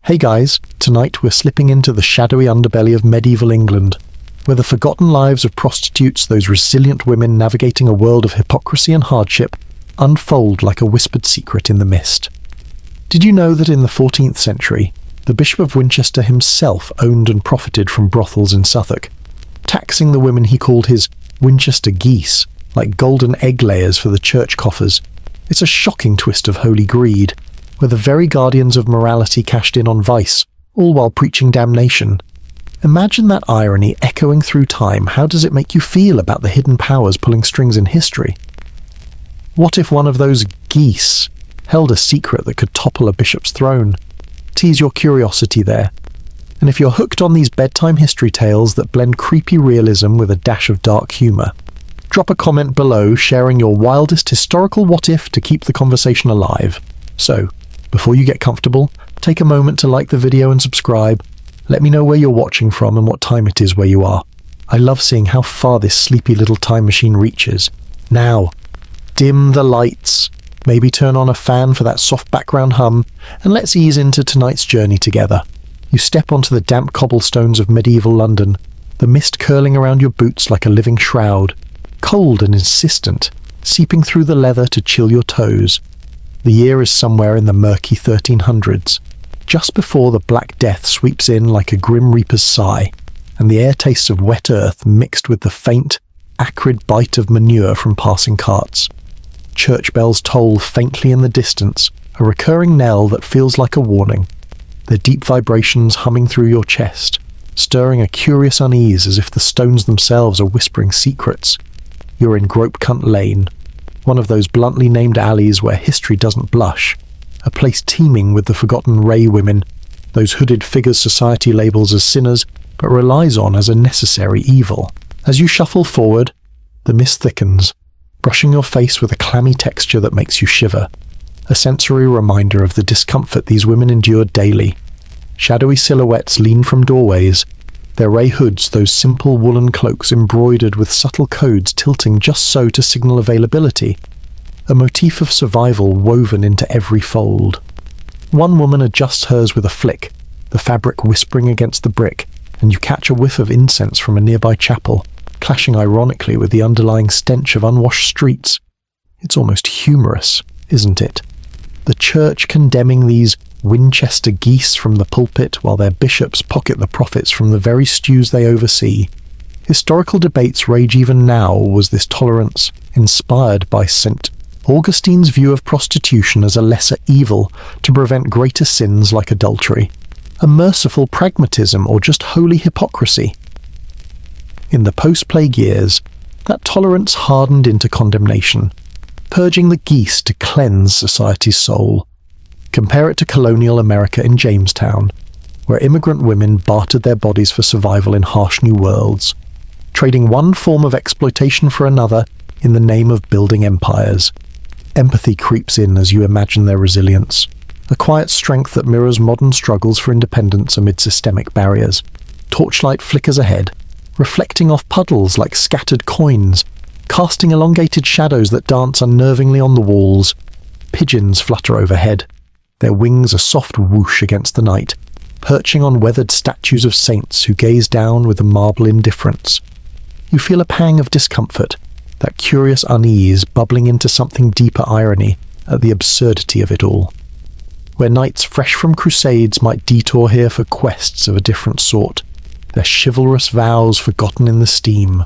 Hey guys, tonight we're slipping into the shadowy underbelly of medieval England, where the forgotten lives of prostitutes, those resilient women navigating a world of hypocrisy and hardship, unfold like a whispered secret in the mist. Did you know that in the 14th century, the Bishop of Winchester himself owned and profited from brothels in Suffolk, taxing the women he called his Winchester geese, like golden egg layers for the church coffers? It's a shocking twist of holy greed, where the very guardians of morality cashed in on vice, all while preaching damnation. Imagine that irony echoing through time. How does it make you feel about the hidden powers pulling strings in history? What if one of those geese held a secret that could topple a bishop's throne? Tease your curiosity there. And if you're hooked on these bedtime history tales that blend creepy realism with a dash of dark humour, drop a comment below sharing your wildest historical what-if to keep the conversation alive. So, before you get comfortable, take a moment to like the video and subscribe. Let me know where you're watching from and what time it is where you are. I love seeing how far this sleepy little time machine reaches. Now, dim the lights, maybe turn on a fan for that soft background hum, and let's ease into tonight's journey together. You step onto the damp cobblestones of medieval London, the mist curling around your boots like a living shroud, cold and insistent, seeping through the leather to chill your toes. The year is somewhere in the murky 1300s, just before the Black Death sweeps in like a grim reaper's sigh, and the air tastes of wet earth mixed with the faint, acrid bite of manure from passing carts. Church bells toll faintly in the distance, a recurring knell that feels like a warning, their deep vibrations humming through your chest, stirring a curious unease as if the stones themselves are whispering secrets. You're in Grope Cunt Lane, one of those bluntly named alleys where history doesn't blush, a place teeming with the forgotten Ray women, those hooded figures society labels as sinners but relies on as a necessary evil. As you shuffle forward, the mist thickens, brushing your face with a clammy texture that makes you shiver, a sensory reminder of the discomfort these women endured daily. Shadowy silhouettes lean from doorways, their ray hoods, those simple woolen cloaks embroidered with subtle codes tilting just so to signal availability, a motif of survival woven into every fold. One woman adjusts hers with a flick, the fabric whispering against the brick, and you catch a whiff of incense from a nearby chapel, clashing ironically with the underlying stench of unwashed streets. It's almost humorous, isn't it? The church condemning these Winchester geese from the pulpit while their bishops pocket the profits from the very stews they oversee. Historical debates rage even now. Was this tolerance inspired by St. Augustine's view of prostitution as a lesser evil to prevent greater sins like adultery? A merciful pragmatism or just holy hypocrisy? In the post-plague years, that tolerance hardened into condemnation, purging the geese to cleanse society's soul. Compare it to colonial America in Jamestown, where immigrant women bartered their bodies for survival in harsh new worlds, trading one form of exploitation for another in the name of building empires. Empathy creeps in as you imagine their resilience, a quiet strength that mirrors modern struggles for independence amid systemic barriers. Torchlight flickers ahead, reflecting off puddles like scattered coins, casting elongated shadows that dance unnervingly on the walls. Pigeons flutter overhead, their wings a soft whoosh against the night, perching on weathered statues of saints who gaze down with a marble indifference. You feel a pang of discomfort, that curious unease bubbling into something deeper irony at the absurdity of it all. Where knights fresh from crusades might detour here for quests of a different sort, their chivalrous vows forgotten in the steam.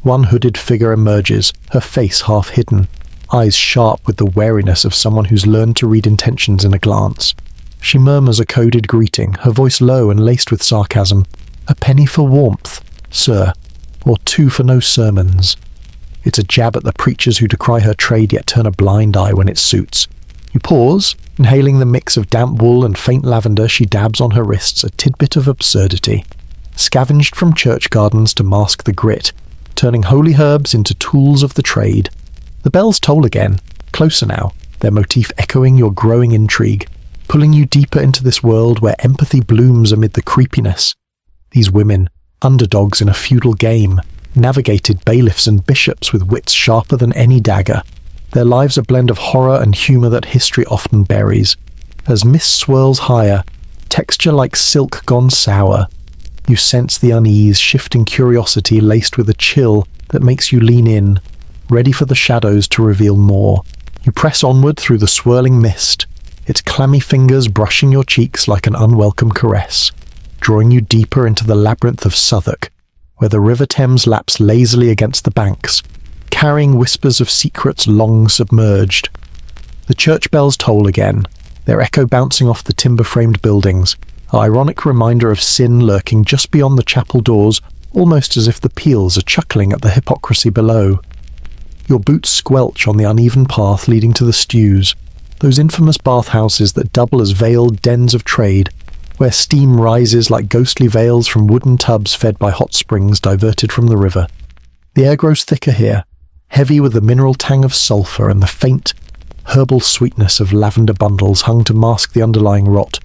One hooded figure emerges, her face half hidden, eyes sharp with the wariness of someone who's learned to read intentions in a glance. She murmurs a coded greeting, her voice low and laced with sarcasm. "A penny for warmth, sir, or 2 for no sermons." It's a jab at the preachers who decry her trade yet turn a blind eye when it suits. You pause, inhaling the mix of damp wool and faint lavender she dabs on her wrists, a tidbit of absurdity, scavenged from church gardens to mask the grit, turning holy herbs into tools of the trade. The bells toll again, closer now, their motif echoing your growing intrigue, pulling you deeper into this world where empathy blooms amid the creepiness. These women, underdogs in a feudal game, navigated bailiffs and bishops with wits sharper than any dagger. Their lives a blend of horror and humour that history often buries. As mist swirls higher, texture like silk gone sour. You sense the unease, shifting curiosity laced with a chill that makes you lean in, ready for the shadows to reveal more. You press onward through the swirling mist, its clammy fingers brushing your cheeks like an unwelcome caress, drawing you deeper into the labyrinth of Southwark, where the River Thames laps lazily against the banks, carrying whispers of secrets long submerged. The church bells toll again, their echo bouncing off the timber-framed buildings, an ironic reminder of sin lurking just beyond the chapel doors, almost as if the peals are chuckling at the hypocrisy below. Your boots squelch on the uneven path leading to the stews, those infamous bathhouses that double as veiled dens of trade, where steam rises like ghostly veils from wooden tubs fed by hot springs diverted from the river. The air grows thicker here, heavy with the mineral tang of sulphur and the faint, herbal sweetness of lavender bundles hung to mask the underlying rot.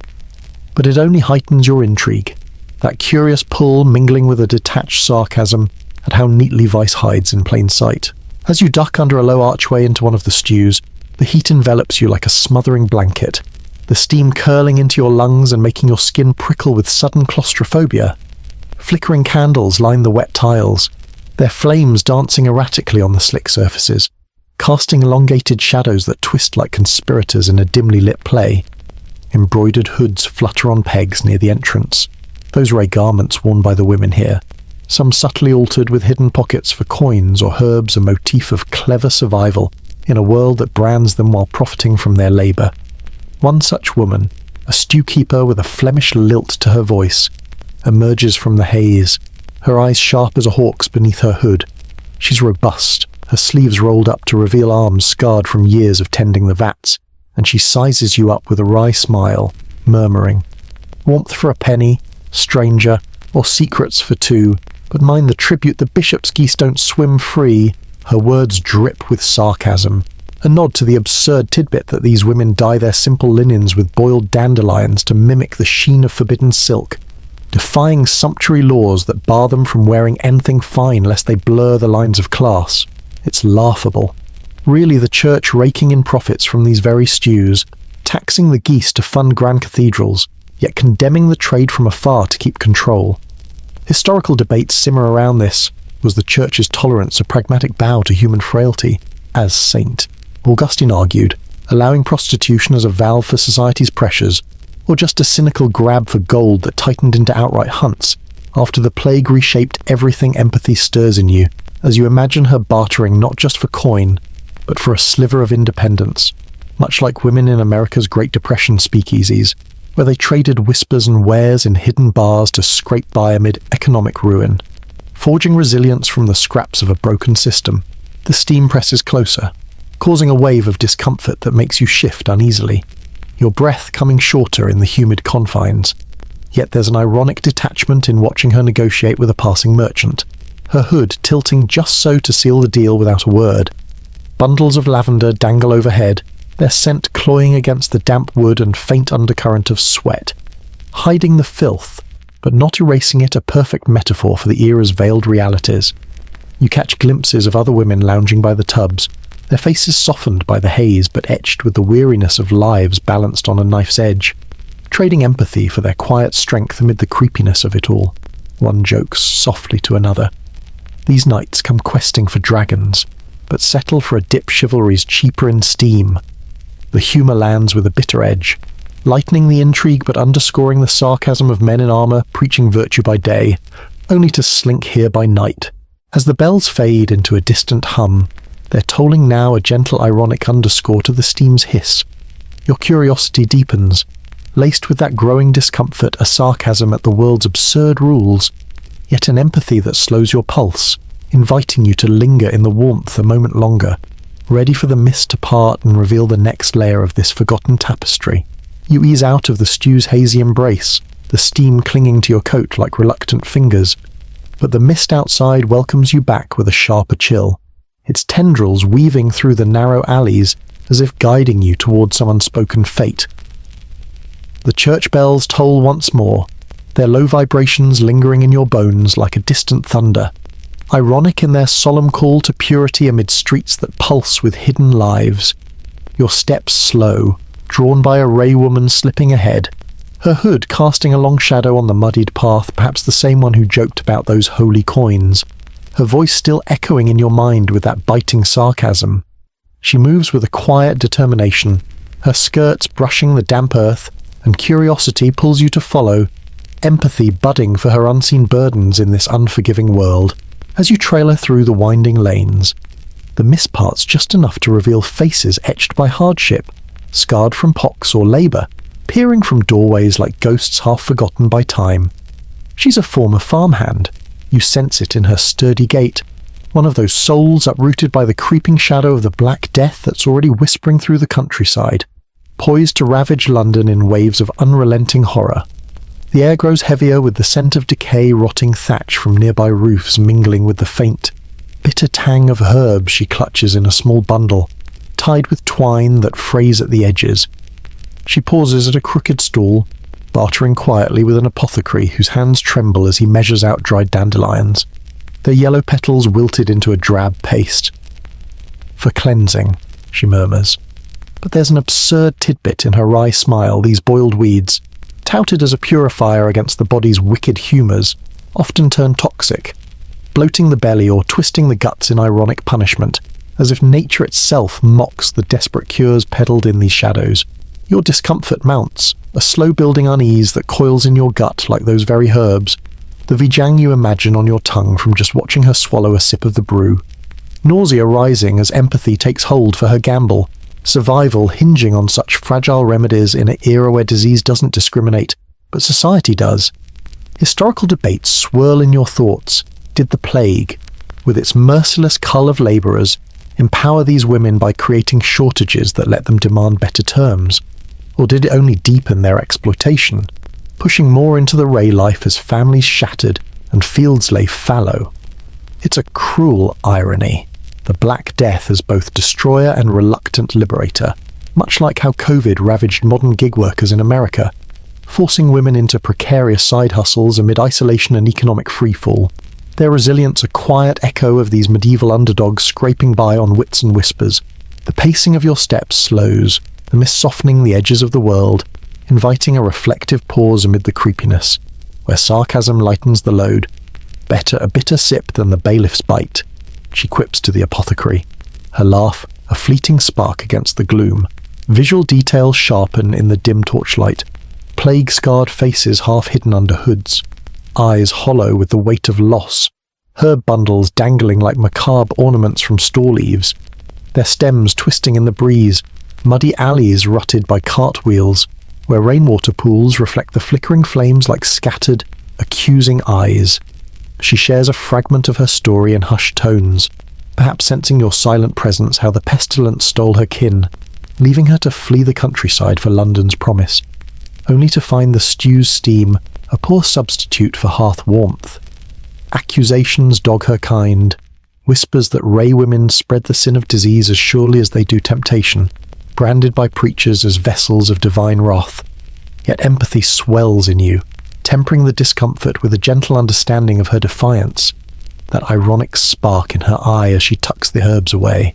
But it only heightens your intrigue, that curious pull mingling with a detached sarcasm at how neatly vice hides in plain sight. As you duck under a low archway into one of the stews, the heat envelops you like a smothering blanket, the steam curling into your lungs and making your skin prickle with sudden claustrophobia. Flickering candles line the wet tiles, their flames dancing erratically on the slick surfaces, casting elongated shadows that twist like conspirators in a dimly lit play. Embroidered hoods flutter on pegs near the entrance, those ray garments worn by the women here, some subtly altered with hidden pockets for coins or herbs, a motif of clever survival in a world that brands them while profiting from their labour. One such woman, a stew-keeper with a Flemish lilt to her voice, emerges from the haze, her eyes sharp as a hawk's beneath her hood. She's robust, her sleeves rolled up to reveal arms scarred from years of tending the vats, and she sizes you up with a wry smile, murmuring, "Warmth for a penny, stranger, or secrets for two, but mind the tribute the bishop's geese don't swim free." Her words drip with sarcasm, a nod to the absurd tidbit that these women dye their simple linens with boiled dandelions to mimic the sheen of forbidden silk, defying sumptuary laws that bar them from wearing anything fine lest they blur the lines of class. It's laughable. Really the church raking in profits from these very stews, taxing the geese to fund grand cathedrals, yet condemning the trade from afar to keep control. Historical debates simmer around this. Was the church's tolerance a pragmatic bow to human frailty, as saint? Augustine argued, allowing prostitution as a valve for society's pressures, or just a cynical grab for gold that tightened into outright hunts, after the plague reshaped everything empathy stirs in you, as you imagine her bartering not just for coin, but for a sliver of independence, much like women in America's Great Depression speakeasies, where they traded whispers and wares in hidden bars to scrape by amid economic ruin. Forging resilience from the scraps of a broken system, the steam presses closer, causing a wave of discomfort that makes you shift uneasily, your breath coming shorter in the humid confines. Yet there's an ironic detachment in watching her negotiate with a passing merchant, her hood tilting just so to seal the deal without a word. Bundles of lavender dangle overhead, their scent cloying against the damp wood and faint undercurrent of sweat, hiding the filth, but not erasing it, a perfect metaphor for the era's veiled realities. You catch glimpses of other women lounging by the tubs, their faces softened by the haze but etched with the weariness of lives balanced on a knife's edge, trading empathy for their quiet strength amid the creepiness of it all. One jokes softly to another. These knights come questing for dragons, but settle for a dip chivalry's cheaper in steam. The humour lands with a bitter edge, lightening the intrigue but underscoring the sarcasm of men in armour preaching virtue by day, only to slink here by night. As the bells fade into a distant hum, they're tolling now a gentle ironic underscore to the steam's hiss. Your curiosity deepens, laced with that growing discomfort, a sarcasm at the world's absurd rules, yet an empathy that slows your pulse, inviting you to linger in the warmth a moment longer, ready for the mist to part and reveal the next layer of this forgotten tapestry. You ease out of the stew's hazy embrace, the steam clinging to your coat like reluctant fingers, but the mist outside welcomes you back with a sharper chill, its tendrils weaving through the narrow alleys as if guiding you toward some unspoken fate. The church bells toll once more, their low vibrations lingering in your bones like a distant thunder, ironic in their solemn call to purity amid streets that pulse with hidden lives. Your steps slow, drawn by a ray woman slipping ahead, her hood casting a long shadow on the muddied path, perhaps the same one who joked about those holy coins, her voice still echoing in your mind with that biting sarcasm. She moves with a quiet determination, her skirts brushing the damp earth, and curiosity pulls you to follow, empathy budding for her unseen burdens in this unforgiving world, as you trail her through the winding lanes. The mist parts just enough to reveal faces etched by hardship, scarred from pox or labour, peering from doorways like ghosts half forgotten by time. She's a former farmhand. You sense it in her sturdy gait, one of those souls uprooted by the creeping shadow of the Black Death that's already whispering through the countryside, poised to ravage London in waves of unrelenting horror. The air grows heavier with the scent of decay, rotting thatch from nearby roofs mingling with the faint, bitter tang of herbs she clutches in a small bundle, tied with twine that frays at the edges. She pauses at a crooked stall, bartering quietly with an apothecary whose hands tremble as he measures out dried dandelions, their yellow petals wilted into a drab paste. "For cleansing," she murmurs. But there's an absurd tidbit in her wry smile. These boiled weeds, touted as a purifier against the body's wicked humours, often turn toxic, bloating the belly or twisting the guts in ironic punishment, as if nature itself mocks the desperate cures peddled in these shadows. Your discomfort mounts, a slow-building unease that coils in your gut like those very herbs, the vijang you imagine on your tongue from just watching her swallow a sip of the brew. Nausea rising as empathy takes hold for her gamble, survival hinging on such fragile remedies in an era where disease doesn't discriminate, but society does. Historical debates swirl in your thoughts. Did the plague, with its merciless cull of labourers, empower these women by creating shortages that let them demand better terms? Or did it only deepen their exploitation, pushing more into the ray life as families shattered and fields lay fallow? It's a cruel irony. The Black Death as both destroyer and reluctant liberator, much like how COVID ravaged modern gig workers in America, forcing women into precarious side hustles amid isolation and economic freefall. Their resilience a quiet echo of these medieval underdogs scraping by on wits and whispers. The pacing of your steps slows, the mist softening the edges of the world, inviting a reflective pause amid the creepiness, where sarcasm lightens the load. Better a bitter sip than the bailiff's bite, she quips to the apothecary, her laugh a fleeting spark against the gloom. Visual details sharpen in the dim torchlight, plague-scarred faces half hidden under hoods, eyes hollow with the weight of loss, herb bundles dangling like macabre ornaments from store leaves, their stems twisting in the breeze, muddy alleys rutted by cartwheels, where rainwater pools reflect the flickering flames like scattered, accusing eyes. She shares a fragment of her story in hushed tones, perhaps sensing your silent presence how the pestilence stole her kin, leaving her to flee the countryside for London's promise, only to find the stew's steam a poor substitute for hearth warmth. Accusations dog her kind, whispers that ray women spread the sin of disease as surely as they do temptation, branded by preachers as vessels of divine wrath. Yet empathy swells in you, tempering the discomfort with a gentle understanding of her defiance, that ironic spark in her eye as she tucks the herbs away,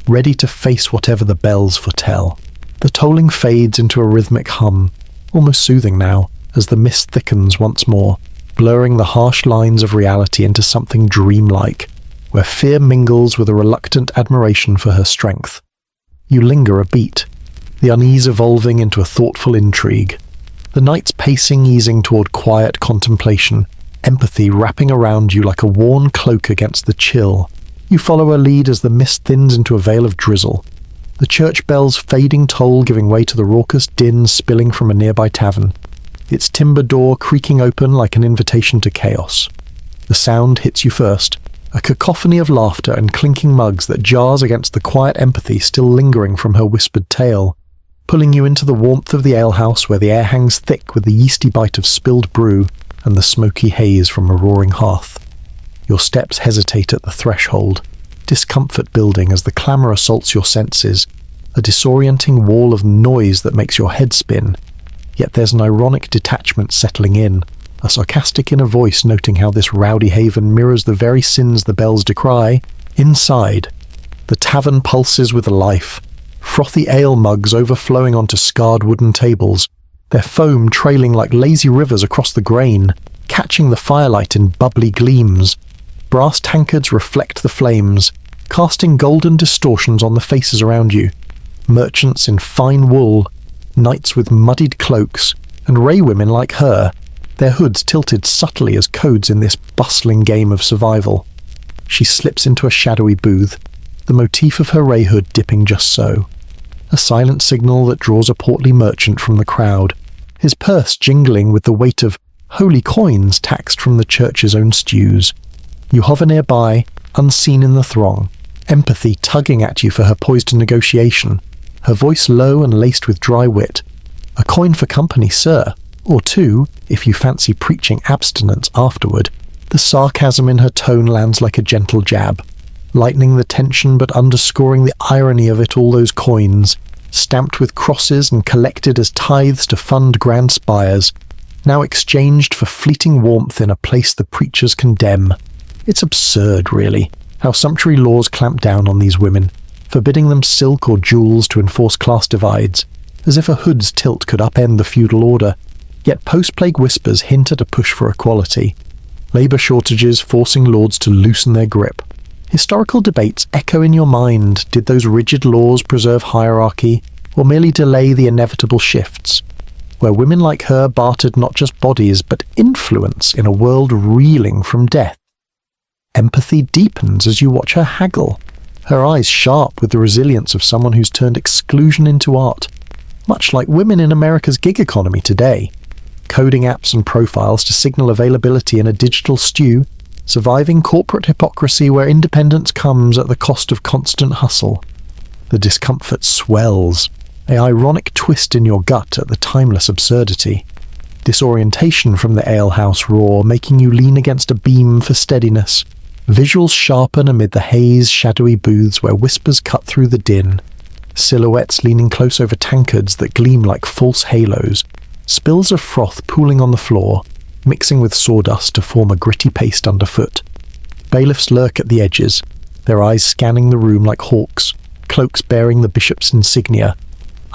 ready to face whatever the bells foretell. The tolling fades into a rhythmic hum, almost soothing now, as the mist thickens once more, blurring the harsh lines of reality into something dreamlike, where fear mingles with a reluctant admiration for her strength. You linger a beat, the unease evolving into a thoughtful intrigue. The night's pacing easing toward quiet contemplation, empathy wrapping around you like a worn cloak against the chill. You follow her lead as the mist thins into a veil of drizzle, the church bell's fading toll giving way to the raucous din spilling from a nearby tavern, its timber door creaking open like an invitation to chaos. The sound hits you first, a cacophony of laughter and clinking mugs that jars against the quiet empathy still lingering from her whispered tale, pulling you into the warmth of the alehouse where the air hangs thick with the yeasty bite of spilled brew and the smoky haze from a roaring hearth. Your steps hesitate at the threshold, discomfort building as the clamour assaults your senses, a disorienting wall of noise that makes your head spin. Yet there's an ironic detachment settling in, a sarcastic inner voice noting how this rowdy haven mirrors the very sins the bells decry. Inside, the tavern pulses with life, frothy ale mugs overflowing onto scarred wooden tables, their foam trailing like lazy rivers across the grain, catching the firelight in bubbly gleams. Brass tankards reflect the flames, casting golden distortions on the faces around you. Merchants in fine wool, knights with muddied cloaks, and ray women like her, their hoods tilted subtly as codes in this bustling game of survival. She slips into a shadowy booth, the motif of her ray hood dipping just so. A silent signal that draws a portly merchant from the crowd, his purse jingling with the weight of holy coins taxed from the church's own stews. You hover nearby, unseen in the throng, empathy tugging at you for her poised negotiation, her voice low and laced with dry wit. "A coin for company, sir, or two, if you fancy preaching abstinence afterward." The sarcasm in her tone lands like a gentle jab, lightening the tension but underscoring the irony of it all. Those coins, stamped with crosses and collected as tithes to fund grand spires, now exchanged for fleeting warmth in a place the preachers condemn. It's absurd, really, how sumptuary laws clamp down on these women, forbidding them silk or jewels to enforce class divides, as if a hood's tilt could upend the feudal order. Yet post-plague whispers hint at a push for equality, labour shortages forcing lords to loosen their grip. Historical debates echo in your mind. Did those rigid laws preserve hierarchy, or merely delay the inevitable shifts, where women like her bartered not just bodies but influence in a world reeling from death? Empathy deepens as you watch her haggle, her eyes sharp with the resilience of someone who's turned exclusion into art, much like women in America's gig economy today, coding apps and profiles to signal availability in a digital stew, surviving corporate hypocrisy where independence comes at the cost of constant hustle. The discomfort swells, an ironic twist in your gut at the timeless absurdity. Disorientation from the alehouse roar, making you lean against a beam for steadiness. Visuals sharpen amid the haze, shadowy booths where whispers cut through the din. Silhouettes leaning close over tankards that gleam like false halos. Spills of froth pooling on the floor, mixing with sawdust to form a gritty paste underfoot. Bailiffs lurk at the edges, their eyes scanning the room like hawks, cloaks bearing the bishop's insignia.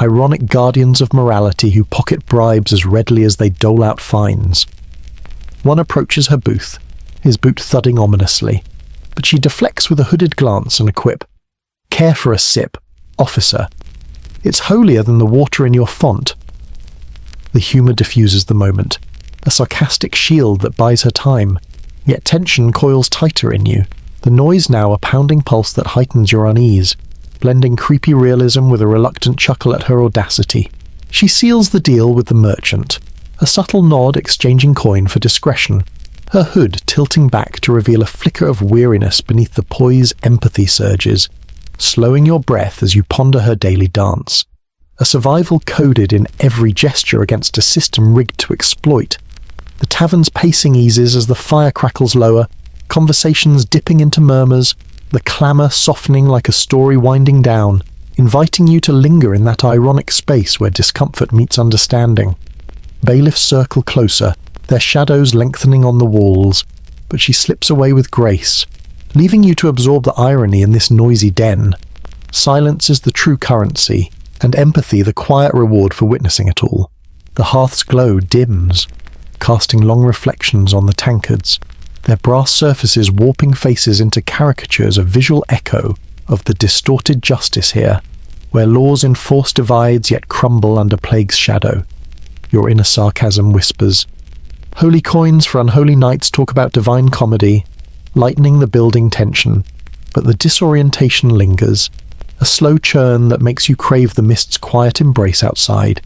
Ironic guardians of morality who pocket bribes as readily as they dole out fines. One approaches her booth, his boot thudding ominously, but she deflects with a hooded glance and a quip. "Care for a sip, officer. It's holier than the water in your font." The humour diffuses the moment, a sarcastic shield that buys her time, yet tension coils tighter in you, the noise now a pounding pulse that heightens your unease, blending creepy realism with a reluctant chuckle at her audacity. She seals the deal with the merchant, a subtle nod exchanging coin for discretion, her hood tilting back to reveal a flicker of weariness beneath the poise empathy surges, slowing your breath as you ponder her daily dance. A survival coded in every gesture against a system rigged to exploit. The tavern's pacing eases as the fire crackles lower, conversations dipping into murmurs, the clamour softening like a story winding down, inviting you to linger in that ironic space where discomfort meets understanding. Bailiffs circle closer, their shadows lengthening on the walls, but she slips away with grace, leaving you to absorb the irony in this noisy den. Silence is the true currency, and empathy the quiet reward for witnessing it all. The hearth's glow dims, casting long reflections on the tankards, their brass surfaces warping faces into caricatures of visual echo of the distorted justice here, where laws enforce divides yet crumble under plague's shadow. Your inner sarcasm whispers. Holy coins for unholy knights talk about divine comedy, lightening the building tension, but the disorientation lingers, a slow churn that makes you crave the mist's quiet embrace outside.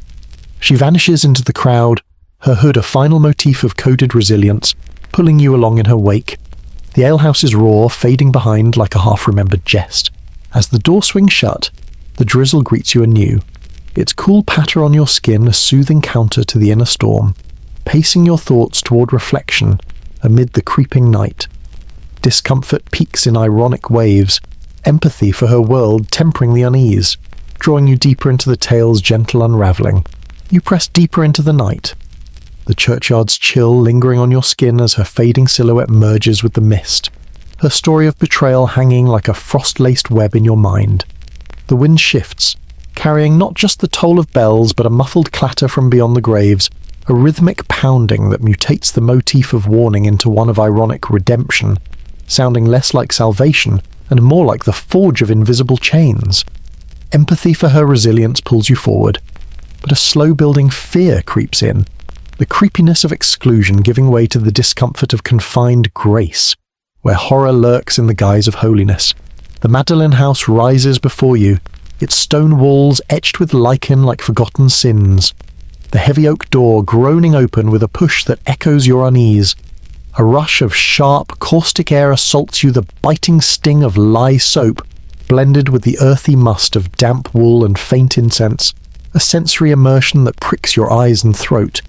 She vanishes into the crowd, her hood a final motif of coded resilience, pulling you along in her wake. The alehouse's roar fading behind like a half-remembered jest. As the door swings shut, the drizzle greets you anew, its cool patter on your skin a soothing counter to the inner storm, pacing your thoughts toward reflection amid the creeping night. Discomfort peaks in ironic waves, empathy for her world tempering the unease, drawing you deeper into the tale's gentle unravelling. You press deeper into the night, the churchyard's chill lingering on your skin as her fading silhouette merges with the mist, her story of betrayal hanging like a frost-laced web in your mind. The wind shifts, carrying not just the toll of bells but a muffled clatter from beyond the graves, a rhythmic pounding that mutates the motif of warning into one of ironic redemption, sounding less like salvation and more like the forge of invisible chains. Empathy for her resilience pulls you forward, but a slow-building fear creeps in, the creepiness of exclusion giving way to the discomfort of confined grace, where horror lurks in the guise of holiness. The Magdalene house rises before you, its stone walls etched with lichen like forgotten sins, the heavy oak door groaning open with a push that echoes your unease. A rush of sharp, caustic air assaults you, the biting sting of lye soap, blended with the earthy must of damp wool and faint incense, a sensory immersion that pricks your eyes and throat,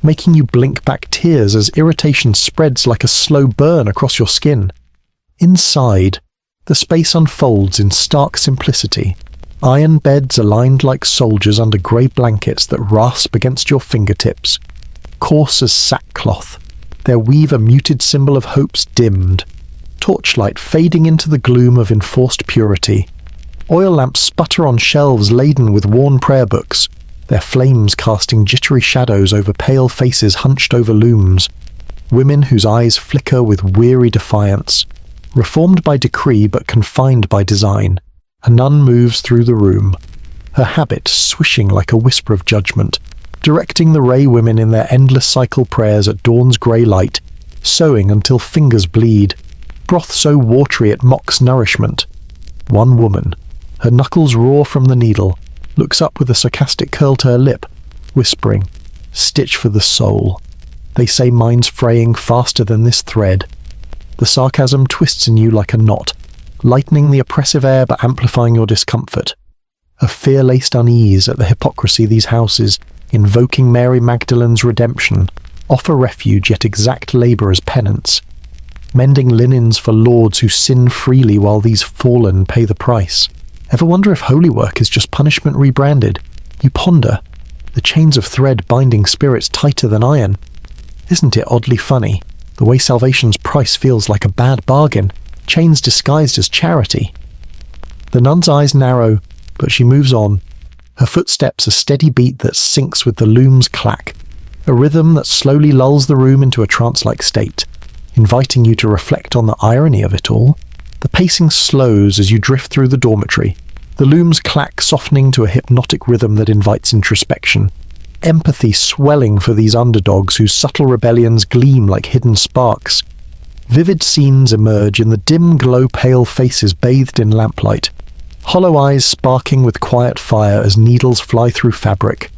making you blink back tears as irritation spreads like a slow burn across your skin. Inside, the space unfolds in stark simplicity. Iron beds aligned like soldiers under grey blankets that rasp against your fingertips, coarse as sackcloth, their weave a muted symbol of hopes dimmed, torchlight fading into the gloom of enforced purity. Oil lamps sputter on shelves laden with worn prayer books, their flames casting jittery shadows over pale faces hunched over looms, women whose eyes flicker with weary defiance. Reformed by decree but confined by design, a nun moves through the room, her habit swishing like a whisper of judgment, directing the Ray women in their endless cycle prayers at dawn's grey light, sewing until fingers bleed, broth so watery it mocks nourishment. One woman, her knuckles raw from the needle, looks up with a sarcastic curl to her lip, whispering, "Stitch for the soul. They say mine's fraying faster than this thread." The sarcasm twists in you like a knot, lightening the oppressive air but amplifying your discomfort. A fear-laced unease at the hypocrisy these houses, invoking Mary Magdalene's redemption, offer refuge yet exact labour as penance, mending linens for lords who sin freely while these fallen pay the price. Ever wonder if holy work is just punishment rebranded? You ponder, the chains of thread binding spirits tighter than iron. Isn't it oddly funny, the way salvation's price feels like a bad bargain, chains disguised as charity? The nun's eyes narrow, but she moves on, her footsteps a steady beat that syncs with the loom's clack, a rhythm that slowly lulls the room into a trance-like state, inviting you to reflect on the irony of it all. The pacing slows as you drift through the dormitory, the loom's clack softening to a hypnotic rhythm that invites introspection. Empathy swelling for these underdogs whose subtle rebellions gleam like hidden sparks. Vivid scenes emerge in the dim glow pale faces bathed in lamplight, hollow eyes sparking with quiet fire as needles fly through fabric,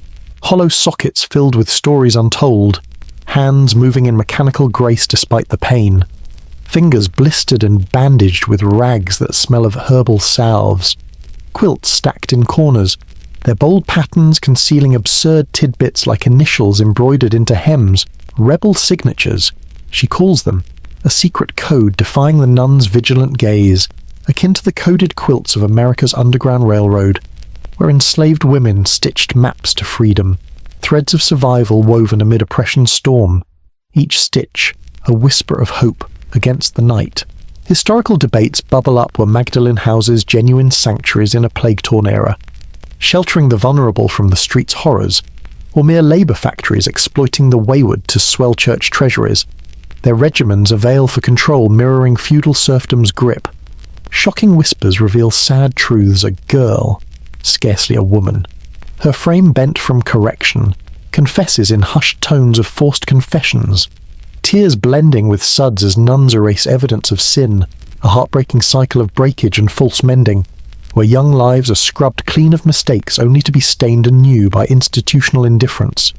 hollow sockets filled with stories untold, hands moving in mechanical grace despite the pain, fingers blistered and bandaged with rags that smell of herbal salves, quilts stacked in corners, their bold patterns concealing absurd tidbits like initials embroidered into hems, rebel signatures, she calls them, a secret code defying the nun's vigilant gaze, akin to the coded quilts of America's Underground Railroad, where enslaved women stitched maps to freedom, threads of survival woven amid oppression's storm, each stitch a whisper of hope against the night. Historical debates bubble up where Magdalene houses genuine sanctuaries in a plague-torn era, sheltering the vulnerable from the street's horrors, or mere labour factories exploiting the wayward to swell church treasuries, their regimens a veil for control mirroring feudal serfdom's grip. Shocking whispers reveal sad truths. A girl, scarcely a woman, her frame bent from correction, confesses in hushed tones of forced confessions, tears blending with suds as nuns erase evidence of sin, a heartbreaking cycle of breakage and false mending, where young lives are scrubbed clean of mistakes only to be stained anew by institutional indifference.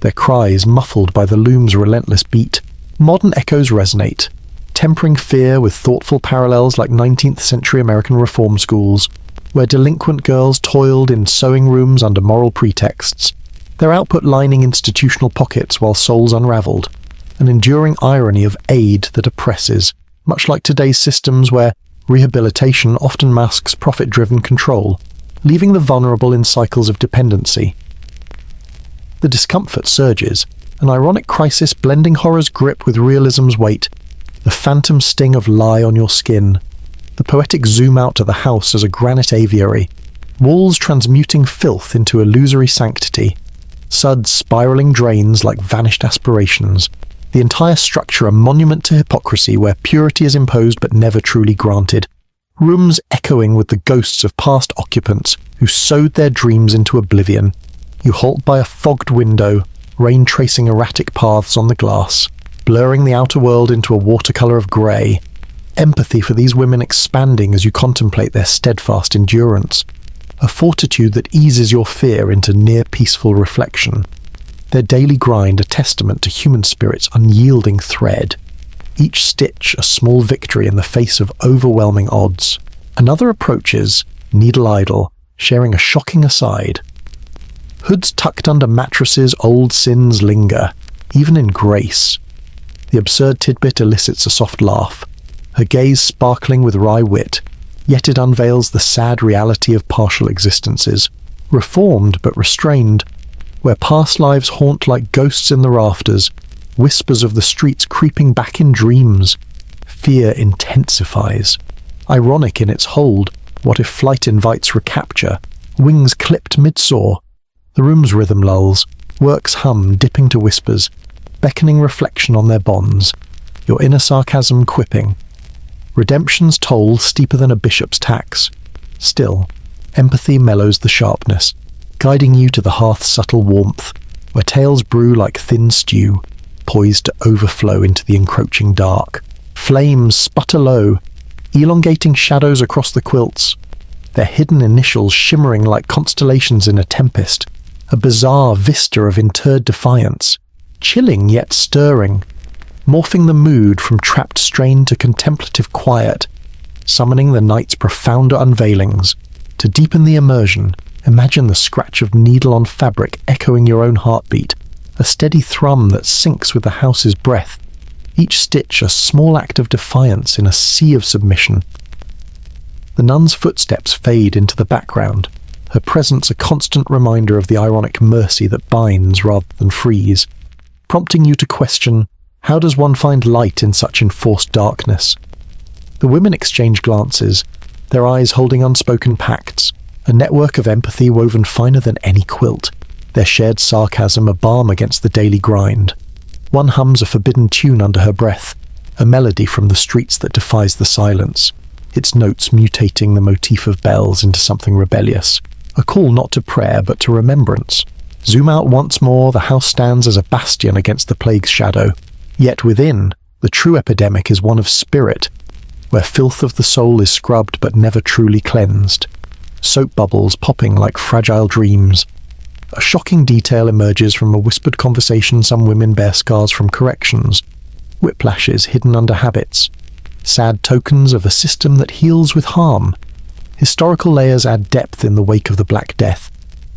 Their cries muffled by the loom's relentless beat. Modern echoes resonate, tempering fear with thoughtful parallels like 19th century American reform schools, where delinquent girls toiled in sewing rooms under moral pretexts, their output lining institutional pockets while souls unraveled, an enduring irony of aid that oppresses, much like today's systems where rehabilitation often masks profit-driven control, leaving the vulnerable in cycles of dependency. The discomfort surges, an ironic crisis blending horror's grip with realism's weight, the phantom sting of lie on your skin, the poetic zoom out to the house as a granite aviary, walls transmuting filth into illusory sanctity, suds spiraling drains like vanished aspirations, the entire structure a monument to hypocrisy where purity is imposed but never truly granted, rooms echoing with the ghosts of past occupants who sowed their dreams into oblivion. You halt by a fogged window, rain tracing erratic paths on the glass, blurring the outer world into a watercolour of grey, empathy for these women expanding as you contemplate their steadfast endurance, a fortitude that eases your fear into near peaceful reflection. Their daily grind a testament to human spirit's unyielding thread, each stitch a small victory in the face of overwhelming odds. Another approaches, needle idle, sharing a shocking aside. Hoods tucked under mattresses, old sins linger, even in grace. The absurd tidbit elicits a soft laugh, her gaze sparkling with wry wit, yet it unveils the sad reality of partial existences, reformed but restrained, where past lives haunt like ghosts in the rafters, whispers of the streets creeping back in dreams. Fear intensifies. Ironic in its hold, what if flight invites recapture, wings clipped mid-soar? The room's rhythm lulls, works hum dipping to whispers, beckoning reflection on their bonds, your inner sarcasm quipping. Redemption's toll steeper than a bishop's tax. Still, empathy mellows the sharpness, guiding you to the hearth's subtle warmth, where tales brew like thin stew, poised to overflow into the encroaching dark. Flames sputter low, elongating shadows across the quilts, their hidden initials shimmering like constellations in a tempest, a bizarre vista of interred defiance, chilling yet stirring, morphing the mood from trapped strain to contemplative quiet, summoning the night's profounder unveilings. To deepen the immersion, imagine the scratch of needle on fabric echoing your own heartbeat, a steady thrum that syncs with the house's breath, each stitch a small act of defiance in a sea of submission. The nun's footsteps fade into the background, her presence a constant reminder of the ironic mercy that binds rather than frees, prompting you to question, how does one find light in such enforced darkness? The women exchange glances, their eyes holding unspoken pacts, a network of empathy woven finer than any quilt, their shared sarcasm a balm against the daily grind. One hums a forbidden tune under her breath, a melody from the streets that defies the silence, its notes mutating the motif of bells into something rebellious, a call not to prayer but to remembrance. Zoom out once more, the house stands as a bastion against the plague's shadow, yet within, the true epidemic is one of spirit, where filth of the soul is scrubbed but never truly cleansed, soap bubbles popping like fragile dreams. A shocking detail emerges from a whispered conversation some women bear scars from corrections, whiplashes hidden under habits, sad tokens of a system that heals with harm. Historical layers add depth in the wake of the Black Death.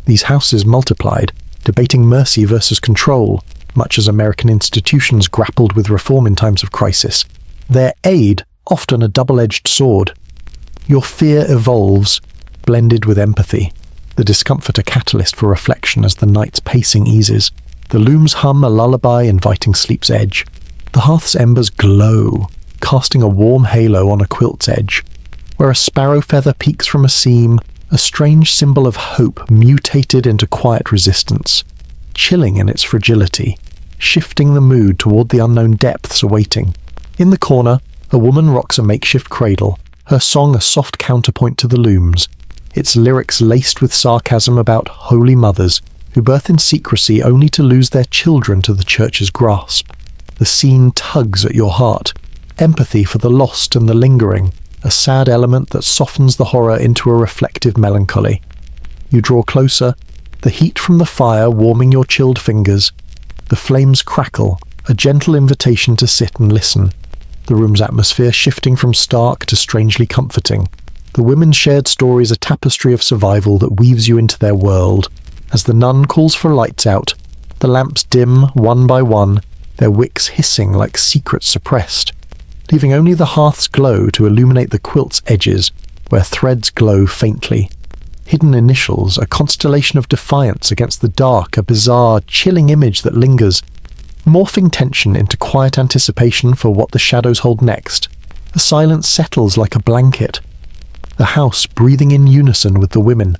These houses multiplied, debating mercy versus control, much as American institutions grappled with reform in times of crisis. Their aid, often a double-edged sword. Your fear evolves, blended with empathy, the discomfort a catalyst for reflection as the night's pacing eases. The looms hum a lullaby inviting sleep's edge. The hearth's embers glow, casting a warm halo on a quilt's edge. Where a sparrow feather peeks from a seam, a strange symbol of hope mutated into quiet resistance, chilling in its fragility, shifting the mood toward the unknown depths awaiting. In the corner, a woman rocks a makeshift cradle, her song a soft counterpoint to the looms, its lyrics laced with sarcasm about holy mothers who birth in secrecy only to lose their children to the church's grasp. The scene tugs at your heart, empathy for the lost and the lingering, a sad element that softens the horror into a reflective melancholy. You draw closer, the heat from the fire warming your chilled fingers. The flames crackle, a gentle invitation to sit and listen. The room's atmosphere shifting from stark to strangely comforting. The women's shared stories a tapestry of survival that weaves you into their world. As the nun calls for lights out, the lamps dim one by one, their wicks hissing like secrets suppressed, leaving only the hearth's glow to illuminate the quilt's edges, where threads glow faintly. Hidden initials, a constellation of defiance against the dark, a bizarre, chilling image that lingers, morphing tension into quiet anticipation for what the shadows hold next. The silence settles like a blanket, the house breathing in unison with the women,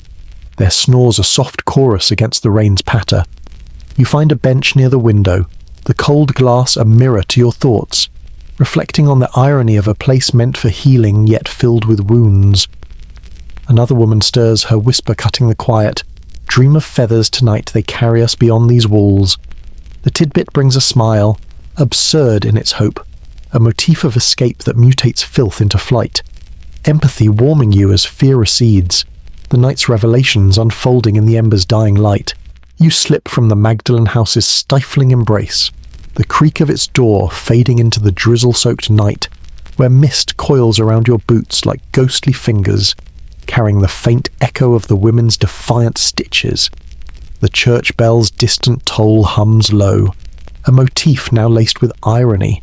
their snores a soft chorus against the rain's patter. You find a bench near the window, the cold glass a mirror to your thoughts, reflecting on the irony of a place meant for healing yet filled with wounds. Another woman stirs, her whisper cutting the quiet. Dream of feathers tonight, they carry us beyond these walls. The tidbit brings a smile, absurd in its hope, a motif of escape that mutates filth into flight. Empathy warming you as fear recedes, the night's revelations unfolding in the ember's dying light. You slip from the Magdalen house's stifling embrace, the creak of its door fading into the drizzle-soaked night, where mist coils around your boots like ghostly fingers, carrying the faint echo of the women's defiant stitches. The church bell's distant toll hums low, a motif now laced with irony,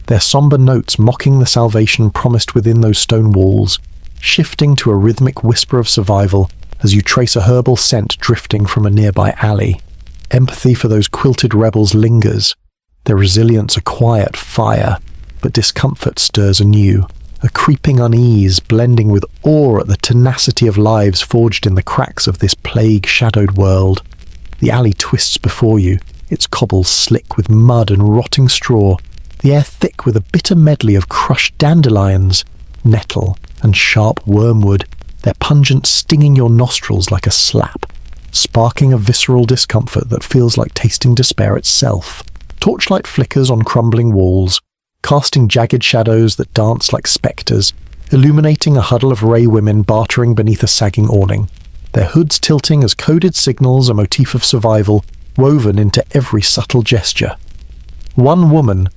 their somber notes mocking the salvation promised within those stone walls, shifting to a rhythmic whisper of survival as you trace a herbal scent drifting from a nearby alley. Empathy for those quilted rebels lingers, their resilience a quiet fire, but discomfort stirs anew, a creeping unease blending with awe at the tenacity of lives forged in the cracks of this plague-shadowed world. The alley twists before you, its cobbles slick with mud and rotting straw, the air thick with a bitter medley of crushed dandelions, nettle, and sharp wormwood, their pungence stinging your nostrils like a slap, sparking a visceral discomfort that feels like tasting despair itself. Torchlight flickers on crumbling walls, casting jagged shadows that dance like spectres, illuminating a huddle of ray women bartering beneath a sagging awning, their hoods tilting as coded signals a motif of survival woven into every subtle gesture. One woman,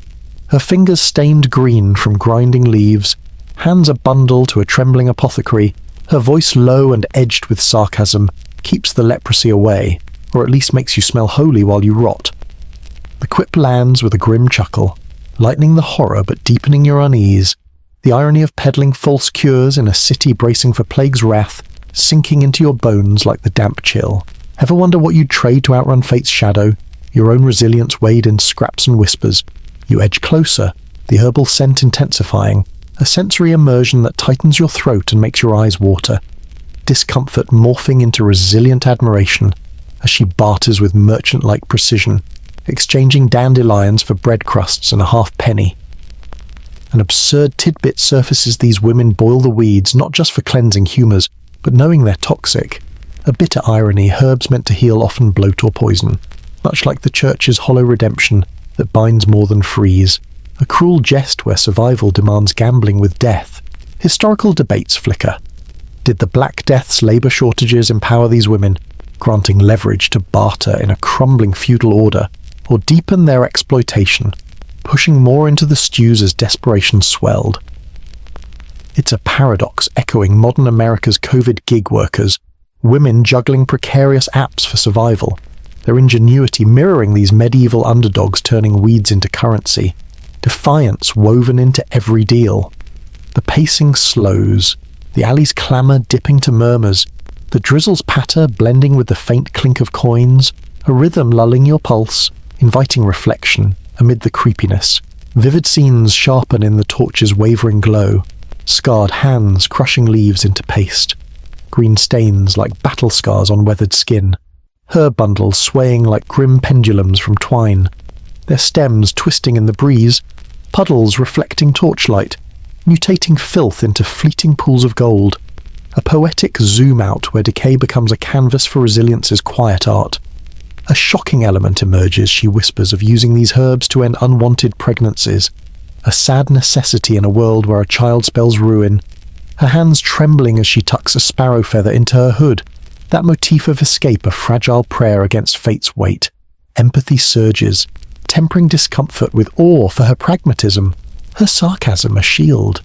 her fingers stained green from grinding leaves, hands a bundle to a trembling apothecary, her voice low and edged with sarcasm, keeps the leprosy away, or at least makes you smell holy while you rot. The quip lands with a grim chuckle, lightening the horror but deepening your unease, the irony of peddling false cures in a city bracing for plague's wrath, sinking into your bones like the damp chill. Ever wonder what you'd trade to outrun fate's shadow, your own resilience weighed in scraps and whispers? You edge closer, the herbal scent intensifying, a sensory immersion that tightens your throat and makes your eyes water, discomfort morphing into resilient admiration as she barters with merchant-like precision, exchanging dandelions for bread crusts and a half penny. An absurd tidbit surfaces these women boil the weeds not just for cleansing humours, but knowing they're toxic. A bitter irony, herbs meant to heal often bloat or poison, much like the church's hollow redemption that binds more than frees. A cruel jest where survival demands gambling with death. Historical debates flicker. Did the Black Death's labour shortages empower these women, granting leverage to barter in a crumbling feudal order, or deepen their exploitation, pushing more into the stews as desperation swelled? It's a paradox echoing modern America's COVID gig workers, women juggling precarious apps for survival, their ingenuity mirroring these medieval underdogs turning weeds into currency, defiance woven into every deal. The pacing slows, the alley's clamour dipping to murmurs, the drizzle's patter blending with the faint clink of coins, a rhythm lulling your pulse, inviting reflection amid the creepiness. Vivid scenes sharpen in the torch's wavering glow, scarred hands crushing leaves into paste, green stains like battle scars on weathered skin, herb bundles swaying like grim pendulums from twine, their stems twisting in the breeze, puddles reflecting torchlight, mutating filth into fleeting pools of gold, a poetic zoom-out where decay becomes a canvas for resilience's quiet art. A shocking element emerges, she whispers, of using these herbs to end unwanted pregnancies, a sad necessity in a world where a child spells ruin, her hands trembling as she tucks a sparrow feather into her hood, that motif of escape a fragile prayer against fate's weight. Empathy surges, tempering discomfort with awe for her pragmatism, her sarcasm a shield.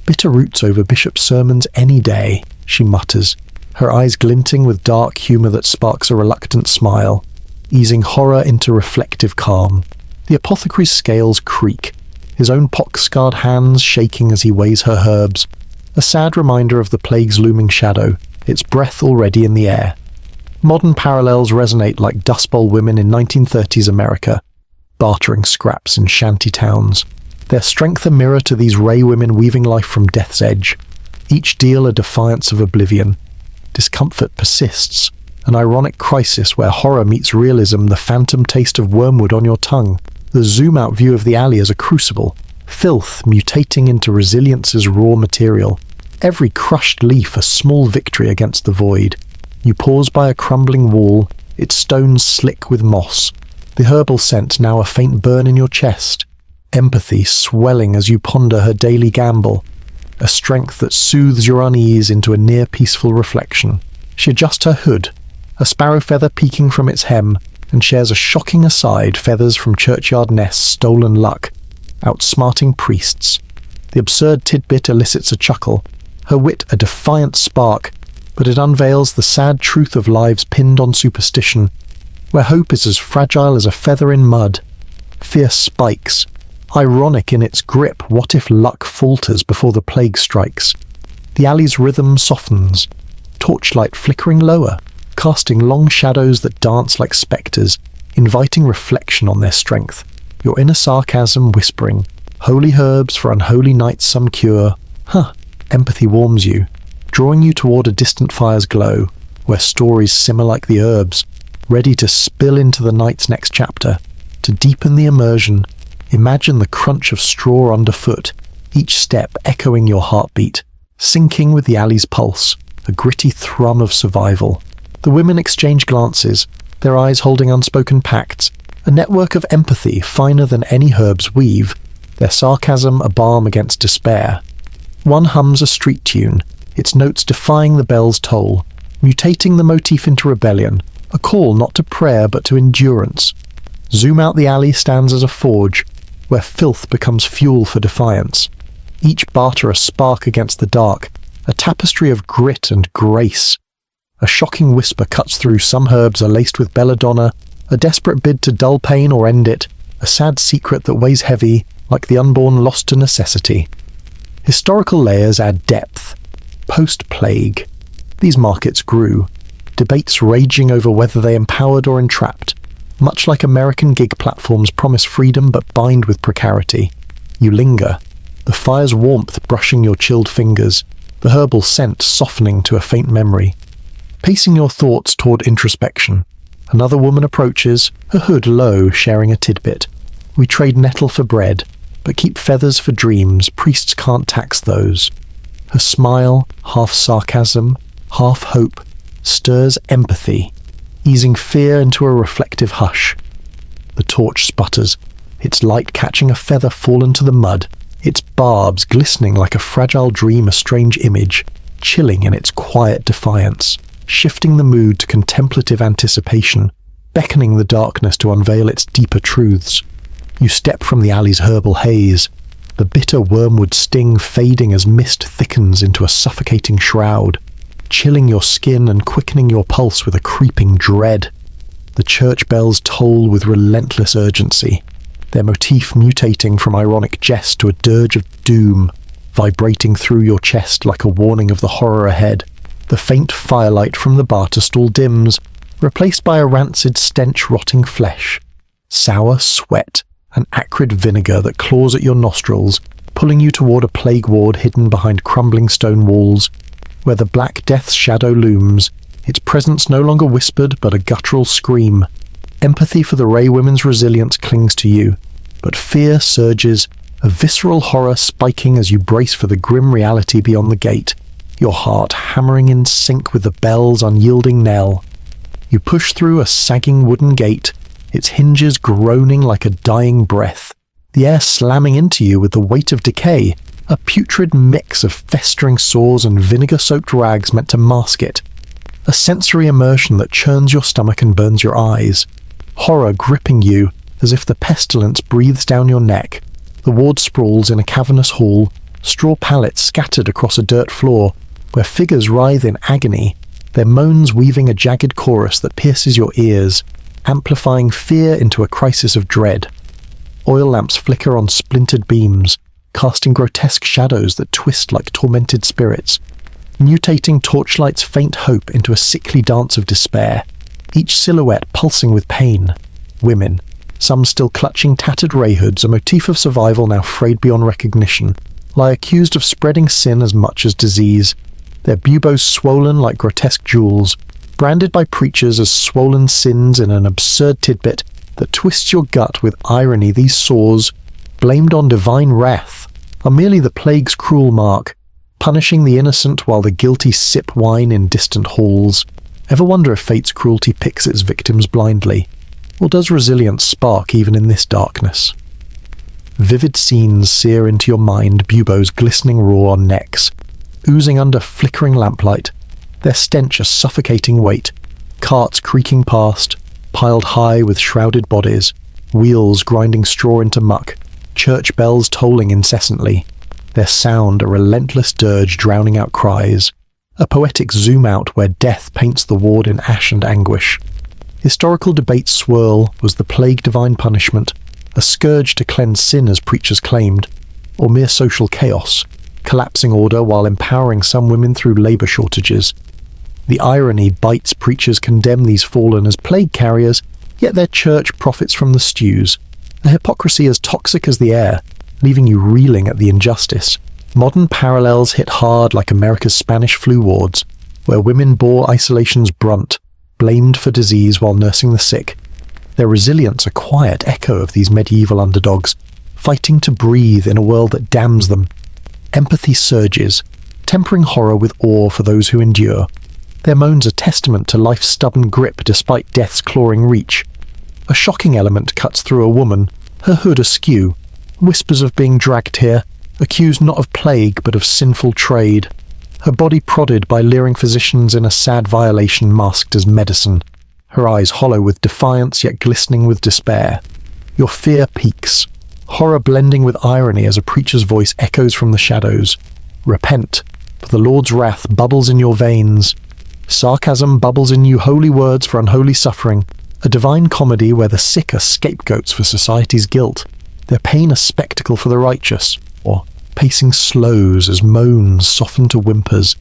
Bitter roots over Bishop's sermons any day, she mutters, her eyes glinting with dark humour that sparks a reluctant smile, easing horror into reflective calm. The apothecary's scales creak, his own pock-scarred hands shaking as he weighs her herbs, a sad reminder of the plague's looming shadow, its breath already in the air. Modern parallels resonate like Dust Bowl women in 1930s America, bartering scraps in shanty towns, their strength a mirror to these ray women weaving life from death's edge, each deal a defiance of oblivion. discomfort persists, an ironic crisis where horror meets realism, the phantom taste of wormwood on your tongue, the zoom-out view of the alley as a crucible, filth mutating into resilience's raw material, every crushed leaf a small victory against the void. You pause by a crumbling wall, its stones slick with moss, the herbal scent now a faint burn in your chest, empathy swelling as you ponder her daily gamble, a strength that soothes your unease into a near-peaceful reflection. She adjusts her hood, a sparrow feather peeking from its hem, and shares a shocking aside, feathers from churchyard nests, stolen luck, outsmarting priests. The absurd tidbit elicits a chuckle, her wit a defiant spark, but it unveils the sad truth of lives pinned on superstition, where hope is as fragile as a feather in mud. Fear spikes, ironic in its grip. What if luck falters before the plague strikes? The alley's rhythm softens, torchlight flickering lower, casting long shadows that dance like spectres, inviting reflection on their strength. Your inner sarcasm whispering, holy herbs for unholy nights some cure. Empathy warms you, drawing you toward a distant fire's glow, where stories simmer like the herbs, ready to spill into the night's next chapter. To deepen the immersion, imagine the crunch of straw underfoot, each step echoing your heartbeat, syncing with the alley's pulse, a gritty thrum of survival. The women exchange glances, their eyes holding unspoken pacts, a network of empathy finer than any herbs weave, their sarcasm a balm against despair. One hums a street tune, its notes defying the bell's toll, mutating the motif into rebellion, a call not to prayer but to endurance. Zoom out, the alley stands as a forge, where filth becomes fuel for defiance. Each barter a spark against the dark, a tapestry of grit and grace. A shocking whisper cuts through, some herbs are laced with belladonna, a desperate bid to dull pain or end it, a sad secret that weighs heavy, like the unborn lost to necessity. Historical layers add depth. Post-plague, these markets grew, debates raging over whether they empowered or entrapped. Much like American gig platforms promise freedom but bind with precarity. You linger, the fire's warmth brushing your chilled fingers, the herbal scent softening to a faint memory. Pacing your thoughts toward introspection, another woman approaches, her hood low, sharing a tidbit. We trade nettle for bread, but keep feathers for dreams, priests can't tax those. Her smile, half sarcasm, half hope, stirs empathy, easing fear into a reflective hush. The torch sputters, its light catching a feather fallen to the mud, its barbs glistening like a fragile dream, a strange image, chilling in its quiet defiance, shifting the mood to contemplative anticipation, beckoning the darkness to unveil its deeper truths. You step from the alley's herbal haze, the bitter wormwood sting fading as mist thickens into a suffocating shroud, chilling your skin and quickening your pulse with a creeping dread. The church bells toll with relentless urgency, their motif mutating from ironic jest to a dirge of doom, vibrating through your chest like a warning of the horror ahead. The faint firelight from the barter stall dims, replaced by a rancid stench rotting flesh. Sour sweat, an acrid vinegar that claws at your nostrils, pulling you toward a plague ward hidden behind crumbling stone walls, where the Black Death's shadow looms, its presence no longer whispered but a guttural scream. Empathy for the Ray women's resilience clings to you, but fear surges, a visceral horror spiking as you brace for the grim reality beyond the gate, your heart hammering in sync with the bell's unyielding knell. You push through a sagging wooden gate, its hinges groaning like a dying breath, the air slamming into you with the weight of decay, a putrid mix of festering sores and vinegar-soaked rags meant to mask it. A sensory immersion that churns your stomach and burns your eyes. Horror gripping you as if the pestilence breathes down your neck. The ward sprawls in a cavernous hall, straw pallets scattered across a dirt floor, where figures writhe in agony, their moans weaving a jagged chorus that pierces your ears, amplifying fear into a crisis of dread. Oil lamps flicker on splintered beams, casting grotesque shadows that twist like tormented spirits, mutating torchlight's faint hope into a sickly dance of despair, each silhouette pulsing with pain. Women, some still clutching tattered ray hoods, a motif of survival now frayed beyond recognition, lie accused of spreading sin as much as disease. their buboes swollen like grotesque jewels, branded by preachers as swollen sins in an absurd tidbit that twists your gut with irony. These sores, blamed on divine wrath, are merely the plague's cruel mark, punishing the innocent while the guilty sip wine in distant halls. Ever wonder if fate's cruelty picks its victims blindly? Or does resilience spark even in this darkness? Vivid scenes sear into your mind, buboes glistening raw on necks, oozing under flickering lamplight, their stench a suffocating weight, carts creaking past, piled high with shrouded bodies, wheels grinding straw into muck, church bells tolling incessantly, their sound a relentless dirge drowning out cries, a poetic zoom-out where death paints the ward in ash and anguish. Historical debates swirl. Was the plague divine punishment, a scourge to cleanse sin as preachers claimed, or mere social chaos, collapsing order while empowering some women through labour shortages? The irony bites preachers condemn these fallen as plague carriers, yet their church profits from the stews, a hypocrisy as toxic as the air, leaving you reeling at the injustice. Modern parallels hit hard like America's Spanish flu wards, where women bore isolation's brunt, blamed for disease while nursing the sick. Their resilience a quiet echo of these medieval underdogs, fighting to breathe in a world that damns them. Empathy surges, tempering horror with awe for those who endure. Their moans a testament to life's stubborn grip despite death's clawing reach. A shocking element cuts through a woman, her hood askew, whispers of being dragged here, accused not of plague but of sinful trade, her body prodded by leering physicians in a sad violation masked as medicine, her eyes hollow with defiance yet glistening with despair. Your fear peaks, horror blending with irony as a preacher's voice echoes from the shadows. Repent, for the Lord's wrath bubbles in your veins. Sarcasm bubbles in you holy words for unholy suffering, a divine comedy where the sick are scapegoats for society's guilt, their pain a spectacle for the righteous, or pacing slows as moans soften to whimpers,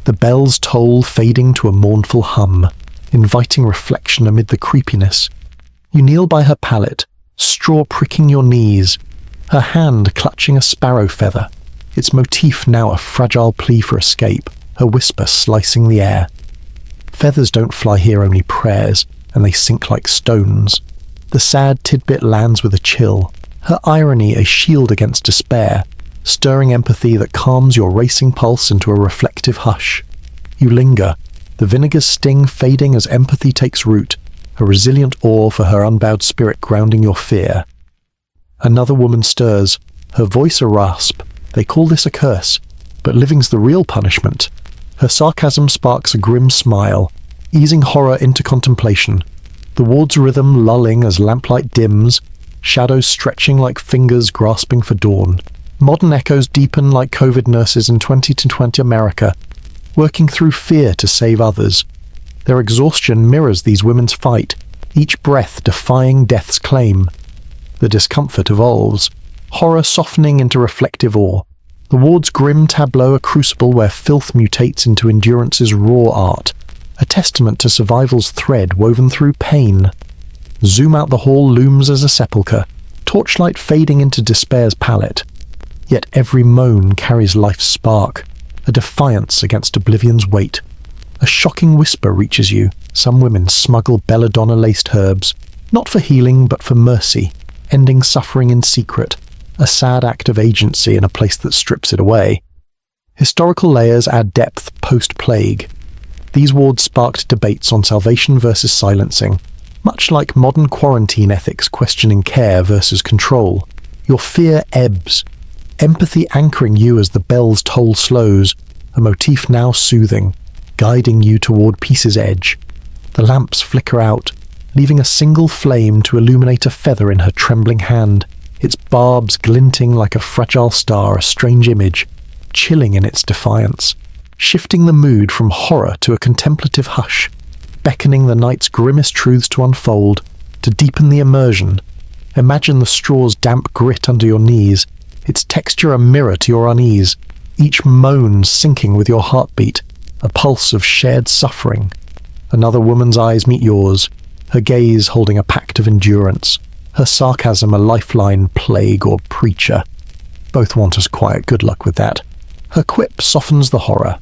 the bells toll fading to a mournful hum, inviting reflection amid the creepiness. You kneel by her pallet, straw pricking your knees, her hand clutching a sparrow feather, its motif now a fragile plea for escape, her whisper slicing the air. Feathers don't fly here, only prayers, and they sink like stones. The sad tidbit lands with a chill, her irony a shield against despair, stirring empathy that calms your racing pulse into a reflective hush. You linger, the vinegar's sting fading as empathy takes root, a resilient awe for her unbowed spirit grounding your fear. Another woman stirs, her voice a rasp. They call this a curse, but living's the real punishment. Her sarcasm sparks a grim smile, easing horror into contemplation, the ward's rhythm lulling as lamplight dims, shadows stretching like fingers grasping for dawn. Modern echoes deepen like COVID nurses in 2020 America, working through fear to save others. Their exhaustion mirrors these women's fight, each breath defying death's claim. The discomfort evolves, horror softening into reflective awe. The ward's grim tableau a crucible where filth mutates into endurance's raw art, a testament to survival's thread woven through pain. Zoom out the hall looms as a sepulchre, torchlight fading into despair's palette. Yet every moan carries life's spark, a defiance against oblivion's weight. A shocking whisper reaches you. Some women smuggle belladonna-laced herbs, not for healing but for mercy, ending suffering in secret, a sad act of agency in a place that strips it away. Historical layers add depth post-plague. These wards sparked debates on salvation versus silencing, much like modern quarantine ethics questioning care versus control. Your fear ebbs, empathy anchoring you as the bell's toll slows, a motif now soothing, guiding you toward peace's edge. The lamps flicker out, leaving a single flame to illuminate a feather in her trembling hand, its barbs glinting like a fragile star, a strange image, chilling in its defiance, shifting the mood from horror to a contemplative hush, beckoning the night's grimmest truths to unfold, to deepen the immersion. Imagine the straw's damp grit under your knees, its texture a mirror to your unease, each moan syncing with your heartbeat, a pulse of shared suffering. Another woman's eyes meet yours, her gaze holding a pact of endurance, her sarcasm a lifeline, plague or preacher. Both want us quiet, good luck with that. Her quip softens the horror.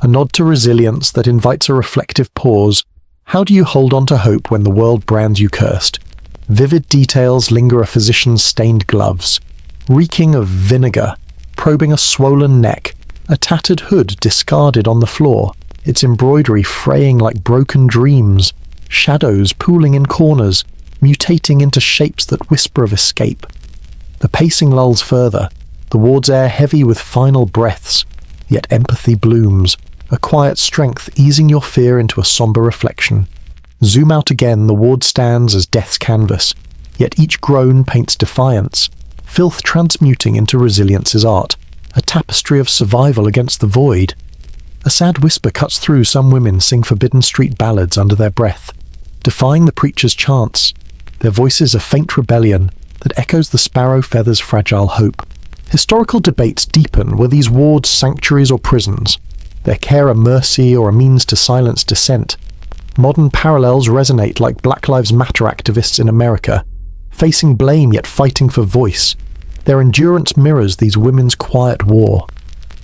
a nod to resilience that invites a reflective pause. How do you hold on to hope when the world brands you cursed? Vivid details linger a physician's stained gloves, reeking of vinegar, probing a swollen neck, a tattered hood discarded on the floor, its embroidery fraying like broken dreams, shadows pooling in corners, mutating into shapes that whisper of escape. The pacing lulls further, the ward's air heavy with final breaths, yet empathy blooms, a quiet strength easing your fear into a somber reflection. Zoom out again, the ward stands as death's canvas, yet each groan paints defiance, filth transmuting into resilience's art, a tapestry of survival against the void. A sad whisper cuts through. Some women sing forbidden street ballads under their breath, defying the preacher's chants, their voices a faint rebellion that echoes the sparrow feather's fragile hope. Historical debates deepen. Were these wards sanctuaries or prisons? Their care a mercy or a means to silence dissent? Modern parallels resonate like Black Lives Matter activists in America, facing blame yet fighting for voice. Their endurance mirrors these women's quiet war.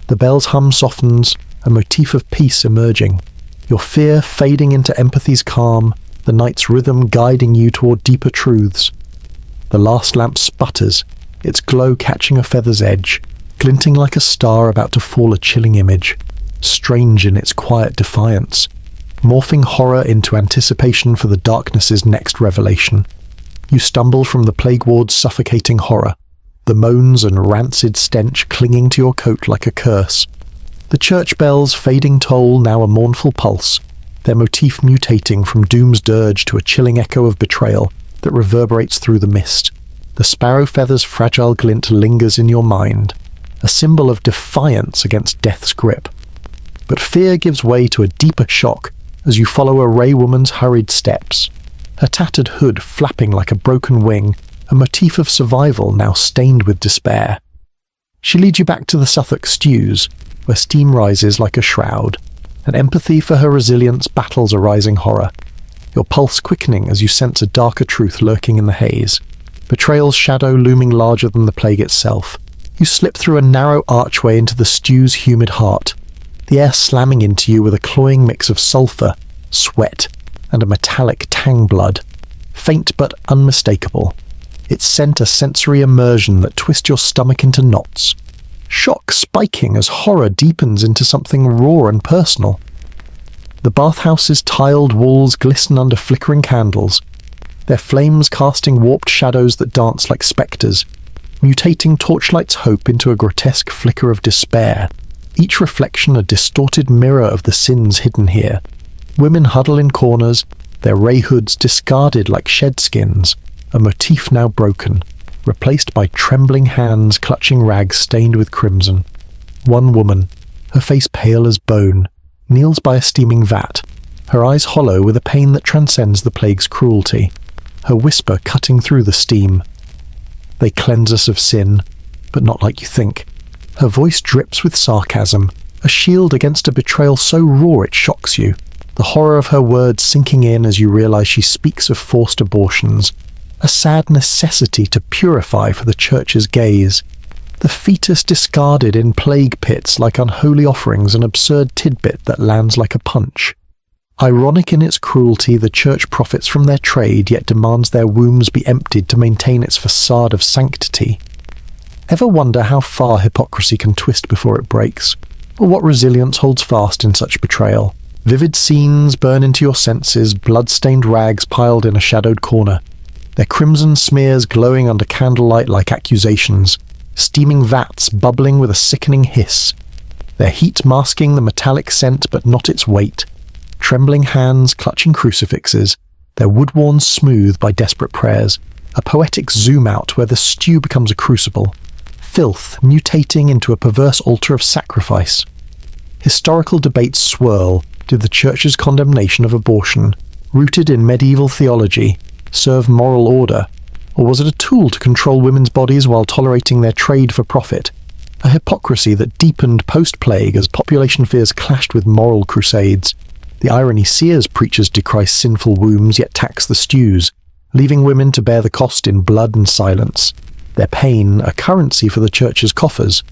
The bell's hum softens, a motif of peace emerging, your fear fading into empathy's calm, the night's rhythm guiding you toward deeper truths. The last lamp sputters, its glow catching a feather's edge, glinting like a star about to fall, a chilling image, strange in its quiet defiance, morphing horror into anticipation for the darkness's next revelation. You stumble from the plague ward's suffocating horror, the moans and rancid stench clinging to your coat like a curse. The church bells' fading toll now a mournful pulse, their motif mutating from doom's dirge to a chilling echo of betrayal that reverberates through the mist. The sparrow feather's fragile glint lingers in your mind, a symbol of defiance against death's grip. But fear gives way to a deeper shock as you follow a Ray woman's hurried steps, her tattered hood flapping like a broken wing, a motif of survival now stained with despair. She leads you back to the Suffolk stews, where steam rises like a shroud, and empathy for her resilience battles a rising horror, your pulse quickening as you sense a darker truth lurking in the haze. Betrayal's shadow looming larger than the plague itself. You slip through a narrow archway into the stew's humid heart, the air slamming into you with a cloying mix of sulphur, sweat, and a metallic tang blood, faint but unmistakable. Its scent a sensory immersion that twists your stomach into knots, shock spiking as horror deepens into something raw and personal. The bathhouse's tiled walls glisten under flickering candles, their flames casting warped shadows that dance like spectres, mutating torchlight's hope into a grotesque flicker of despair, each reflection a distorted mirror of the sins hidden here. Women huddle in corners, their ray hoods discarded like shed skins, a motif now broken, replaced by trembling hands clutching rags stained with crimson. One woman, her face pale as bone, kneels by a steaming vat, her eyes hollow with a pain that transcends the plague's cruelty, her whisper cutting through the steam. They cleanse us of sin, but not like you think. Her voice drips with sarcasm, a shield against a betrayal so raw it shocks you, the horror of her words sinking in as you realize she speaks of forced abortions, a sad necessity to purify for the church's gaze. The fetus discarded in plague pits like unholy offerings, an absurd tidbit that lands like a punch. Ironic in its cruelty, the church profits from their trade, yet demands their wombs be emptied to maintain its facade of sanctity. Ever wonder how far hypocrisy can twist before it breaks, or what resilience holds fast in such betrayal? Vivid scenes burn into your senses, blood-stained rags piled in a shadowed corner, their crimson smears glowing under candlelight like accusations, steaming vats bubbling with a sickening hiss, their heat masking the metallic scent but not its weight, trembling hands clutching crucifixes, their wood worn smooth by desperate prayers, a poetic zoom-out where the stew becomes a crucible, filth mutating into a perverse altar of sacrifice. Historical debates swirl. Did the church's condemnation of abortion, rooted in medieval theology, serve moral order, or was it a tool to control women's bodies while tolerating their trade for profit? A hypocrisy that deepened post-plague as population fears clashed with moral crusades. The irony sears preachers decry sinful wombs yet tax the stews, leaving women to bear the cost in blood and silence, their pain a currency for the church's coffers.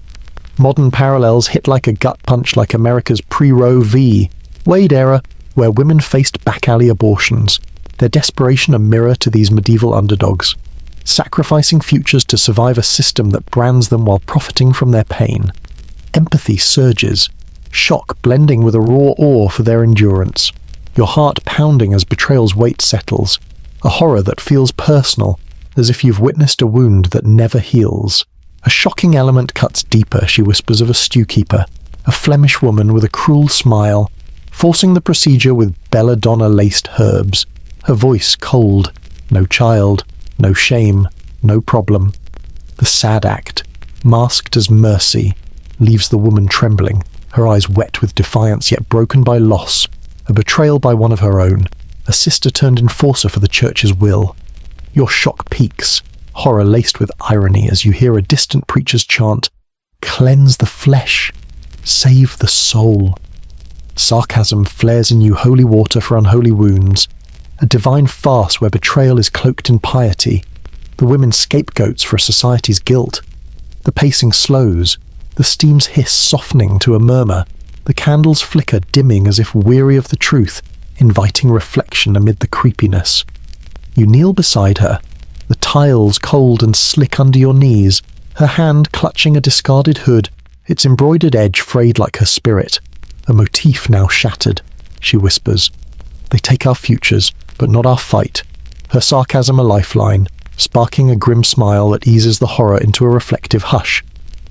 Modern parallels hit like a gut punch like America's pre-Roe v. Wade era, where women faced back-alley abortions. Their desperation a mirror to these medieval underdogs, sacrificing futures to survive a system that brands them while profiting from their pain. Empathy surges, shock blending with a raw awe for their endurance. Your heart pounding as betrayal's weight settles, a horror that feels personal, as if you've witnessed a wound that never heals. A shocking element cuts deeper, she whispers of a stewkeeper, a Flemish woman with a cruel smile, forcing the procedure with belladonna-laced herbs. Her voice cold, no child, no shame, no problem. The sad act, masked as mercy, leaves the woman trembling, her eyes wet with defiance yet broken by loss, a betrayal by one of her own, a sister turned enforcer for the church's will. Your shock peaks, horror laced with irony as you hear a distant preacher's chant, "Cleanse the flesh, save the soul." Sarcasm flares in you holy water for unholy wounds, a divine farce where betrayal is cloaked in piety, the women scapegoats for society's guilt. The pacing slows, the steam's hiss softening to a murmur, the candles flicker dimming as if weary of the truth, inviting reflection amid the creepiness. You kneel beside her, the tiles cold and slick under your knees, her hand clutching a discarded hood, its embroidered edge frayed like her spirit. A motif now shattered, she whispers. They take our futures, but not our fight. Her sarcasm a lifeline, sparking a grim smile that eases the horror into a reflective hush.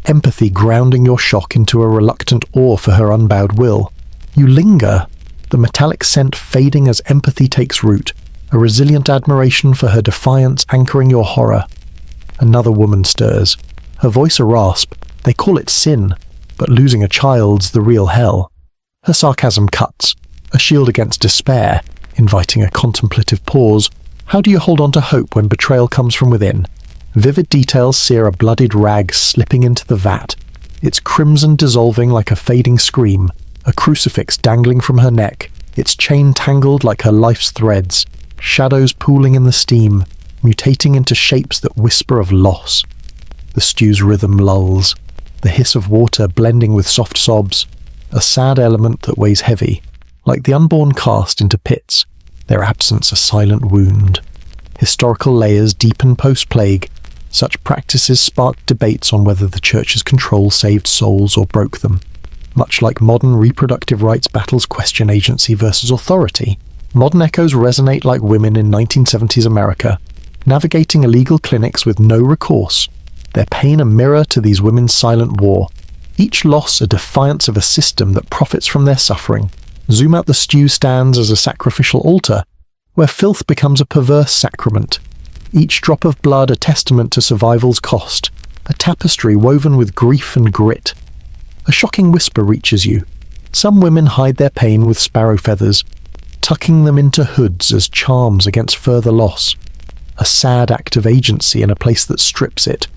Empathy grounding your shock into a reluctant awe for her unbowed will. You linger, the metallic scent fading as empathy takes root, a resilient admiration for her defiance anchoring your horror. Another woman stirs, her voice a rasp. They call it sin, but losing a child's the real hell. Her sarcasm cuts, a shield against despair, inviting a contemplative pause. How do you hold on to hope when betrayal comes from within? Vivid details sear a bloodied rag slipping into the vat, its crimson dissolving like a fading scream, a crucifix dangling from her neck, its chain tangled like her life's threads, shadows pooling in the steam, mutating into shapes that whisper of loss. The stew's rhythm lulls, the hiss of water blending with soft sobs, a sad element that weighs heavy, like the unborn cast into pits, their absence a silent wound. Historical layers deepen post-plague. Such practices sparked debates on whether the church's control saved souls or broke them. Much like modern reproductive rights battles question agency versus authority, modern echoes resonate like women in 1970s America, navigating illegal clinics with no recourse, their pain a mirror to these women's silent war, each loss a defiance of a system that profits from their suffering. Zoom out, the stew stands as a sacrificial altar, where filth becomes a perverse sacrament, each drop of blood a testament to survival's cost, a tapestry woven with grief and grit. A shocking whisper reaches you. Some women hide their pain with sparrow feathers, tucking them into hoods as charms against further loss. A sad act of agency in a place that strips it.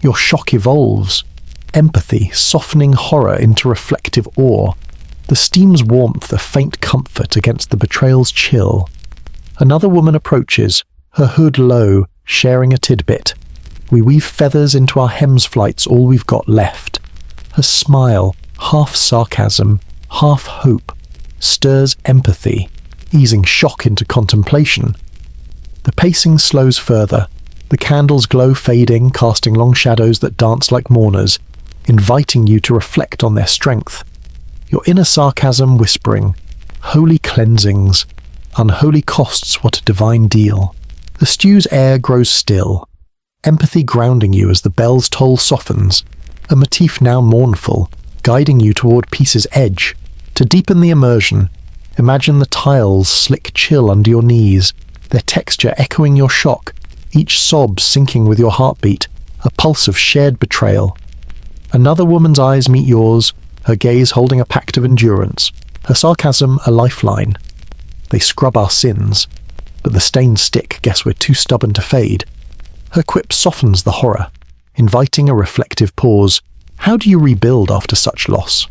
Your shock evolves, empathy softening horror into reflective awe, the steam's warmth a faint comfort against the betrayal's chill. Another woman approaches, her hood low, sharing a tidbit. We weave feathers into our hem's flights, all we've got left. Her smile, half sarcasm, half hope, stirs empathy, easing shock into contemplation. The pacing slows further, the candles glow fading, casting long shadows that dance like mourners, inviting you to reflect on their strength. Your inner sarcasm whispering, holy cleansings, unholy costs, what a divine deal. The stew's air grows still, empathy grounding you as the bell's toll softens, a motif now mournful, guiding you toward peace's edge. To deepen the immersion, imagine the tiles slick chill under your knees, their texture echoing your shock, each sob syncing with your heartbeat, a pulse of shared betrayal. Another woman's eyes meet yours, her gaze holding a pact of endurance, her sarcasm a lifeline. They scrub our sins, but the stains stick, guess we're too stubborn to fade. Her quip softens the horror, inviting a reflective pause. How do you rebuild after such loss?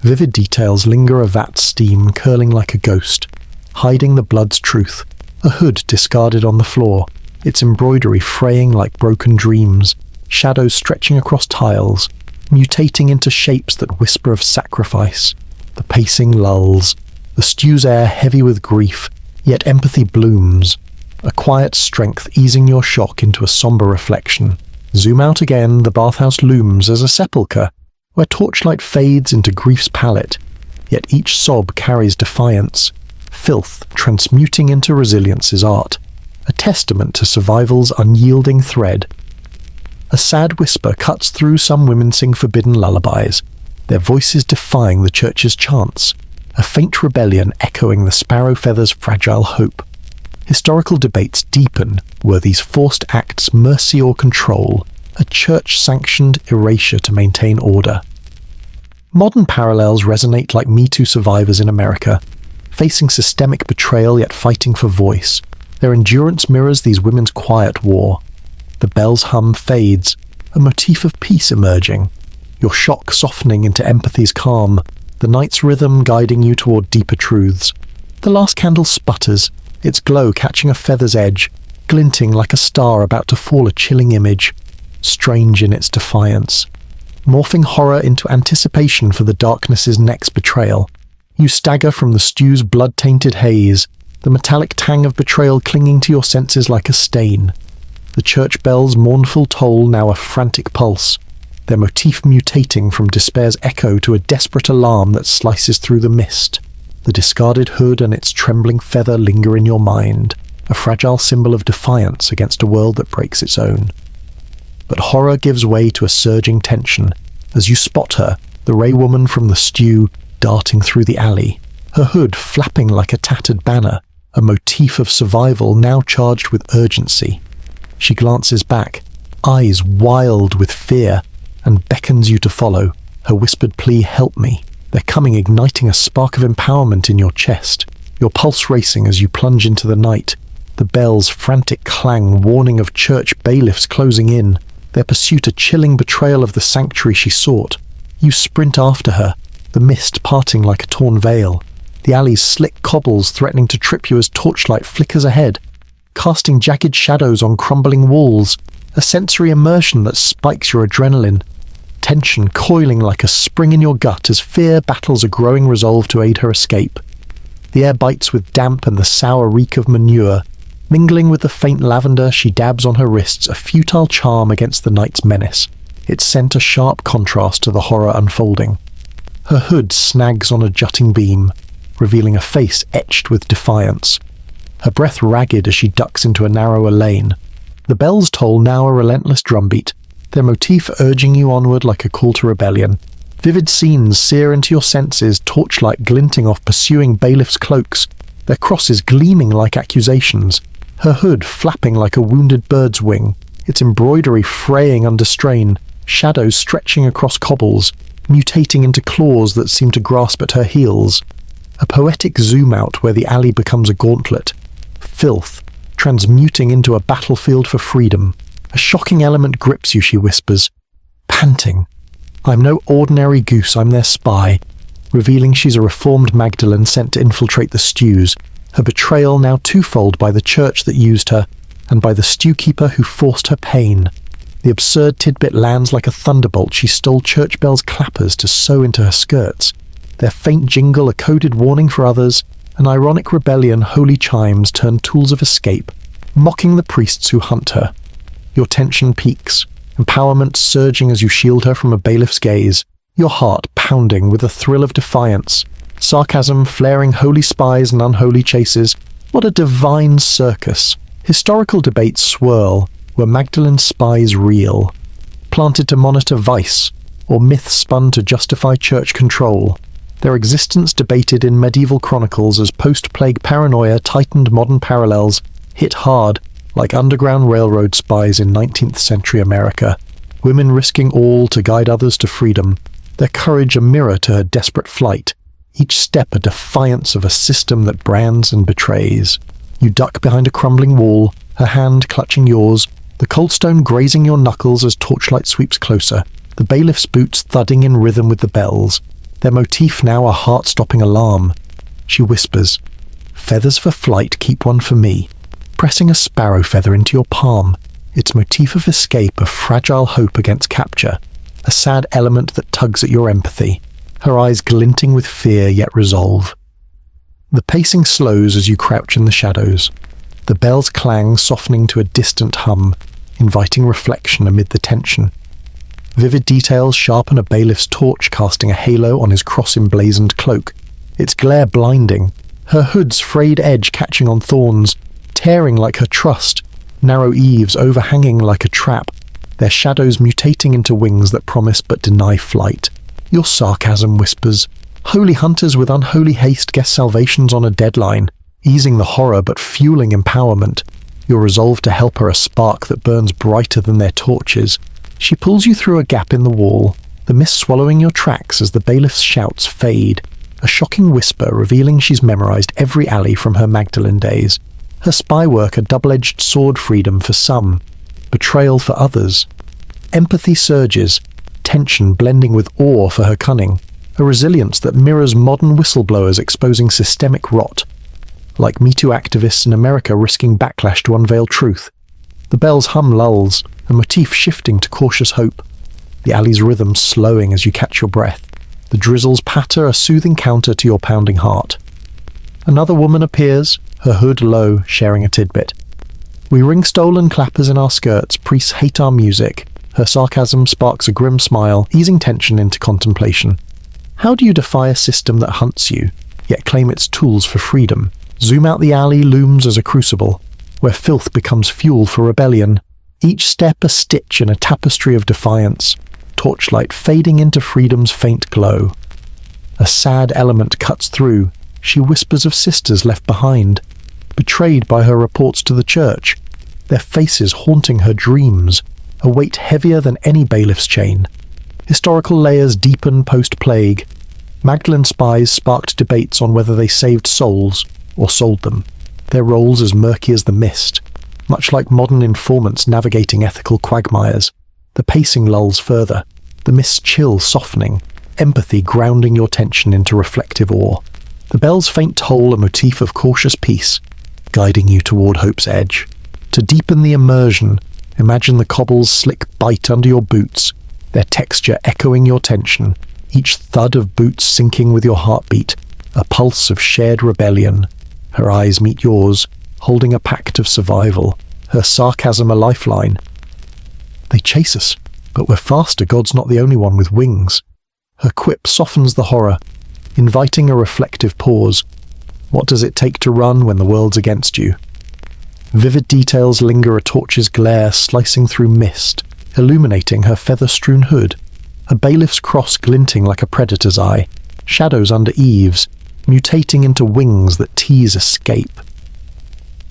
Vivid details linger, a vat steam curling like a ghost, hiding the blood's truth, a hood discarded on the floor, its embroidery fraying like broken dreams, shadows stretching across tiles, mutating into shapes that whisper of sacrifice. The pacing lulls, the stew's air heavy with grief, yet empathy blooms, a quiet strength easing your shock into a somber reflection. Zoom out again, the bathhouse looms as a sepulchre, where torchlight fades into grief's palette, yet each sob carries defiance, filth transmuting into resilience's art, a testament to survival's unyielding thread. A sad whisper cuts through some women sing forbidden lullabies, their voices defying the church's chants, a faint rebellion echoing the sparrow feather's fragile hope. Historical debates deepen, were these forced acts mercy or control, a church-sanctioned erasure to maintain order. Modern parallels resonate like Me Too survivors in America, facing systemic betrayal yet fighting for voice. Their endurance mirrors these women's quiet war. The bell's hum fades, a motif of peace emerging, your shock softening into empathy's calm, the night's rhythm guiding you toward deeper truths. The last candle sputters, its glow catching a feather's edge, glinting like a star about to fall, a chilling image, strange in its defiance, morphing horror into anticipation for the darkness's next betrayal. You stagger from the stew's blood-tainted haze, the metallic tang of betrayal clinging to your senses like a stain. The church bell's mournful toll now a frantic pulse, their motif mutating from despair's echo to a desperate alarm that slices through the mist. The discarded hood and its trembling feather linger in your mind, a fragile symbol of defiance against a world that breaks its own. But horror gives way to a surging tension as you spot her, the Ray woman from the stew, darting through the alley, her hood flapping like a tattered banner, a motif of survival now charged with urgency. She glances back, eyes wild with fear, and beckons you to follow, her whispered plea, "Help me." Their coming igniting a spark of empowerment in your chest, your pulse racing as you plunge into the night, the bell's frantic clang warning of church bailiffs closing in, their pursuit a chilling betrayal of the sanctuary she sought. You sprint after her, the mist parting like a torn veil, the alley's slick cobbles threatening to trip you as torchlight flickers ahead, casting jagged shadows on crumbling walls, a sensory immersion that spikes your adrenaline, tension coiling like a spring in your gut as fear battles a growing resolve to aid her escape. The air bites with damp and the sour reek of manure, mingling with the faint lavender she dabs on her wrists, a futile charm against the night's menace, its scent a sharp contrast to the horror unfolding. Her hood snags on a jutting beam, revealing a face etched with defiance, her breath ragged as she ducks into a narrower lane. The bells toll now a relentless drumbeat, their motif urging you onward like a call to rebellion. Vivid scenes sear into your senses, torchlight glinting off pursuing bailiffs' cloaks, their crosses gleaming like accusations, her hood flapping like a wounded bird's wing, its embroidery fraying under strain, shadows stretching across cobbles, mutating into claws that seem to grasp at her heels. A poetic zoom-out where the alley becomes a gauntlet, filth transmuting into a battlefield for freedom. A shocking element grips you, she whispers, panting. I'm no ordinary goose, I'm their spy, revealing she's a reformed Magdalene sent to infiltrate the stews, her betrayal now twofold by the church that used her, and by the stewkeeper who forced her pain. The absurd tidbit lands like a thunderbolt. She stole church bells' clappers to sew into her skirts, their faint jingle a coded warning for others, an ironic rebellion holy chimes turned tools of escape, mocking the priests who hunt her. Your tension peaks, empowerment surging as you shield her from a bailiff's gaze, your heart pounding with a thrill of defiance, sarcasm flaring holy spies and unholy chases. What a divine circus! Historical debates swirl. Were Magdalene's spies real? Planted to monitor vice, or myths spun to justify church control? Their existence debated in medieval chronicles as post-plague paranoia tightened modern parallels, hit hard like Underground Railroad spies in 19th century America, women risking all to guide others to freedom, their courage a mirror to her desperate flight, each step a defiance of a system that brands and betrays. You duck behind a crumbling wall, her hand clutching yours, the cold stone grazing your knuckles as torchlight sweeps closer, the bailiff's boots thudding in rhythm with the bells, their motif now a heart-stopping alarm. She whispers, "Feathers for flight, keep one for me," pressing a sparrow feather into your palm, its motif of escape a fragile hope against capture, a sad element that tugs at your empathy, her eyes glinting with fear yet resolve. The pacing slows as you crouch in the shadows, the bell's clang softening to a distant hum, inviting reflection amid the tension. Vivid details sharpen a bailiff's torch casting a halo on his cross-emblazoned cloak, its glare blinding, her hood's frayed edge catching on thorns, tearing like her trust, narrow eaves overhanging like a trap, their shadows mutating into wings that promise but deny flight. Your sarcasm whispers, holy hunters with unholy haste guess salvation's on a deadline, easing the horror but fueling empowerment. Your resolve to help her a spark that burns brighter than their torches. She pulls you through a gap in the wall, the mist swallowing your tracks as the bailiff's shouts fade, a shocking whisper revealing she's memorized every alley from her Magdalene days. Her spy work a double-edged sword, freedom for some, betrayal for others. Empathy surges, tension blending with awe for her cunning, a resilience that mirrors modern whistleblowers exposing systemic rot, like Me Too activists in America risking backlash to unveil truth. The bell's hum lulls, a motif shifting to cautious hope, the alley's rhythm slowing as you catch your breath, the drizzle's patter a soothing counter to your pounding heart. Another woman appears, her hood low, sharing a tidbit. We ring stolen clappers in our skirts, priests hate our music. Her sarcasm sparks a grim smile, easing tension into contemplation. How do you defy a system that hunts you, yet claim its tools for freedom? Zoom out, the alley looms as a crucible, where filth becomes fuel for rebellion. Each step a stitch in a tapestry of defiance, torchlight fading into freedom's faint glow. A sad element cuts through. She whispers of sisters left behind, betrayed by her reports to the church, their faces haunting her dreams, a weight heavier than any bailiff's chain. Historical layers deepen post-plague. Magdalene spies sparked debates on whether they saved souls or sold them, their roles as murky as the mist. Much like modern informants navigating ethical quagmires, the pacing lulls further, the mist's chill softening, empathy grounding your tension into reflective awe. The bell's faint toll a motif of cautious peace, guiding you toward hope's edge. To deepen the immersion, imagine the cobble's slick bite under your boots, their texture echoing your tension, each thud of boots syncing with your heartbeat, a pulse of shared rebellion. Her eyes meet yours, holding a pact of survival, her sarcasm a lifeline. They chase us, but we're faster, God's not the only one with wings. Her quip softens the horror, inviting a reflective pause. What does it take to run when the world's against you? Vivid details linger, a torch's glare slicing through mist, illuminating her feather-strewn hood, a bailiff's cross glinting like a predator's eye, shadows under eaves, mutating into wings that tease escape.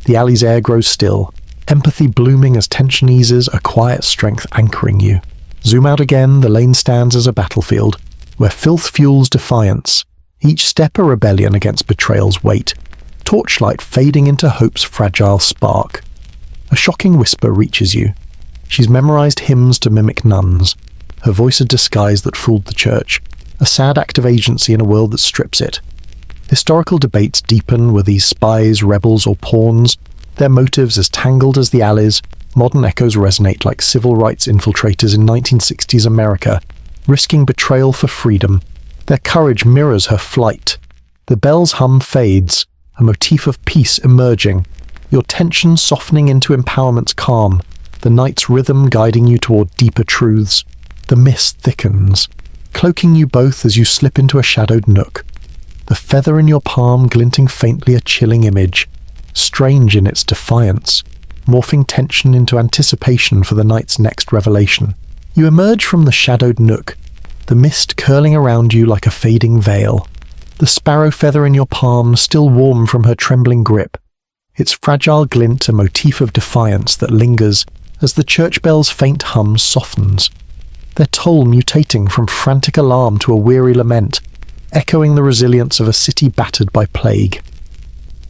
The alley's air grows still, empathy blooming as tension eases, a quiet strength anchoring you. Zoom out again, the lane stands as a battlefield, where filth fuels defiance, each step a rebellion against betrayal's weight, torchlight fading into hope's fragile spark. A shocking whisper reaches you. She's memorized hymns to mimic nuns, her voice a disguise that fooled the church, a sad act of agency in a world that strips it. Historical debates deepen, were these spies, rebels, or pawns, their motives as tangled as the alleys. Modern echoes resonate like civil rights infiltrators in 1960s America, risking betrayal for freedom. Their courage mirrors her flight. The bell's hum fades, a motif of peace emerging, your tension softening into empowerment's calm, the night's rhythm guiding you toward deeper truths. The mist thickens, cloaking you both as you slip into a shadowed nook. The feather in your palm glinting faintly, a chilling image, strange in its defiance, morphing tension into anticipation for the night's next revelation. You emerge from the shadowed nook, the mist curling around you like a fading veil, the sparrow feather in your palm still warm from her trembling grip, its fragile glint a motif of defiance that lingers as the church bell's faint hum softens, their toll mutating from frantic alarm to a weary lament, echoing the resilience of a city battered by plague.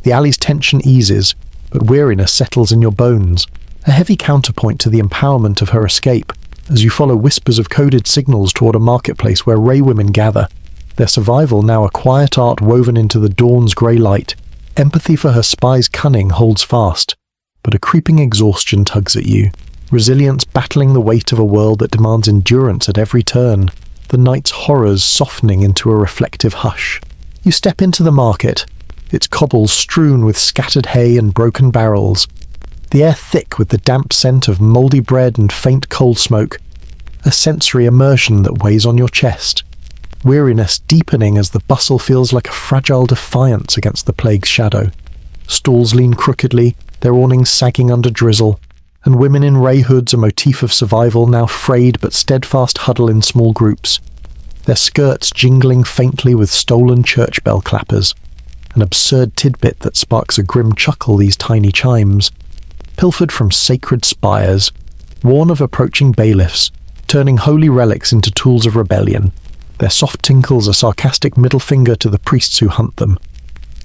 The alley's tension eases, but weariness settles in your bones, a heavy counterpoint to the empowerment of her escape, as you follow whispers of coded signals toward a marketplace where ray women gather, their survival now a quiet art woven into the dawn's grey light. Empathy for her spy's cunning holds fast, but a creeping exhaustion tugs at you. Resilience battling the weight of a world that demands endurance at every turn, the night's horrors softening into a reflective hush. You step into the market, its cobbles strewn with scattered hay and broken barrels, the air thick with the damp scent of mouldy bread and faint coal smoke, a sensory immersion that weighs on your chest, weariness deepening as the bustle feels like a fragile defiance against the plague's shadow. Stalls lean crookedly, their awnings sagging under drizzle, and women in ray hoods, a motif of survival, now frayed but steadfast, huddle in small groups, their skirts jingling faintly with stolen church bell clappers, an absurd tidbit that sparks a grim chuckle, these tiny chimes, pilfered from sacred spires, warn of approaching bailiffs, turning holy relics into tools of rebellion, their soft tinkles a sarcastic middle finger to the priests who hunt them.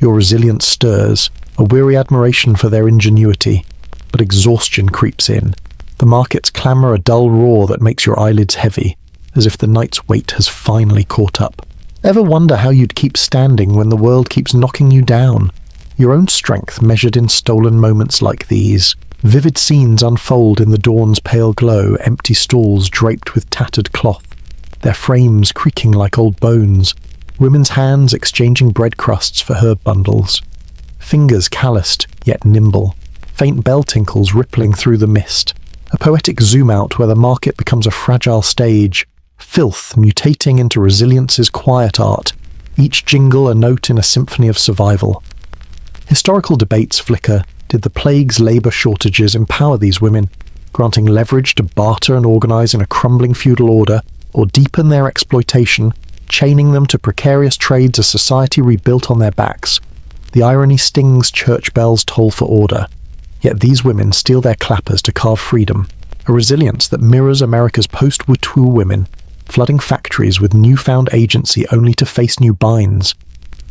Your resilience stirs, a weary admiration for their ingenuity, but exhaustion creeps in. The markets clamour a dull roar that makes your eyelids heavy, as if the night's weight has finally caught up. Ever wonder how you'd keep standing when the world keeps knocking you down? Your own strength measured in stolen moments like these. Vivid scenes unfold in the dawn's pale glow, empty stalls draped with tattered cloth, their frames creaking like old bones, women's hands exchanging bread crusts for herb bundles, fingers calloused yet nimble, faint bell tinkles rippling through the mist, a poetic zoom-out where the market becomes a fragile stage, filth mutating into resilience's quiet art, each jingle a note in a symphony of survival. Historical debates flicker. Did the plague's labour shortages empower these women, granting leverage to barter and organise in a crumbling feudal order, or deepen their exploitation, chaining them to precarious trades as society rebuilt on their backs? The irony stings, church bells toll for order. Yet these women steel their clappers to carve freedom, a resilience that mirrors America's post-Wutwu women, flooding factories with newfound agency only to face new binds.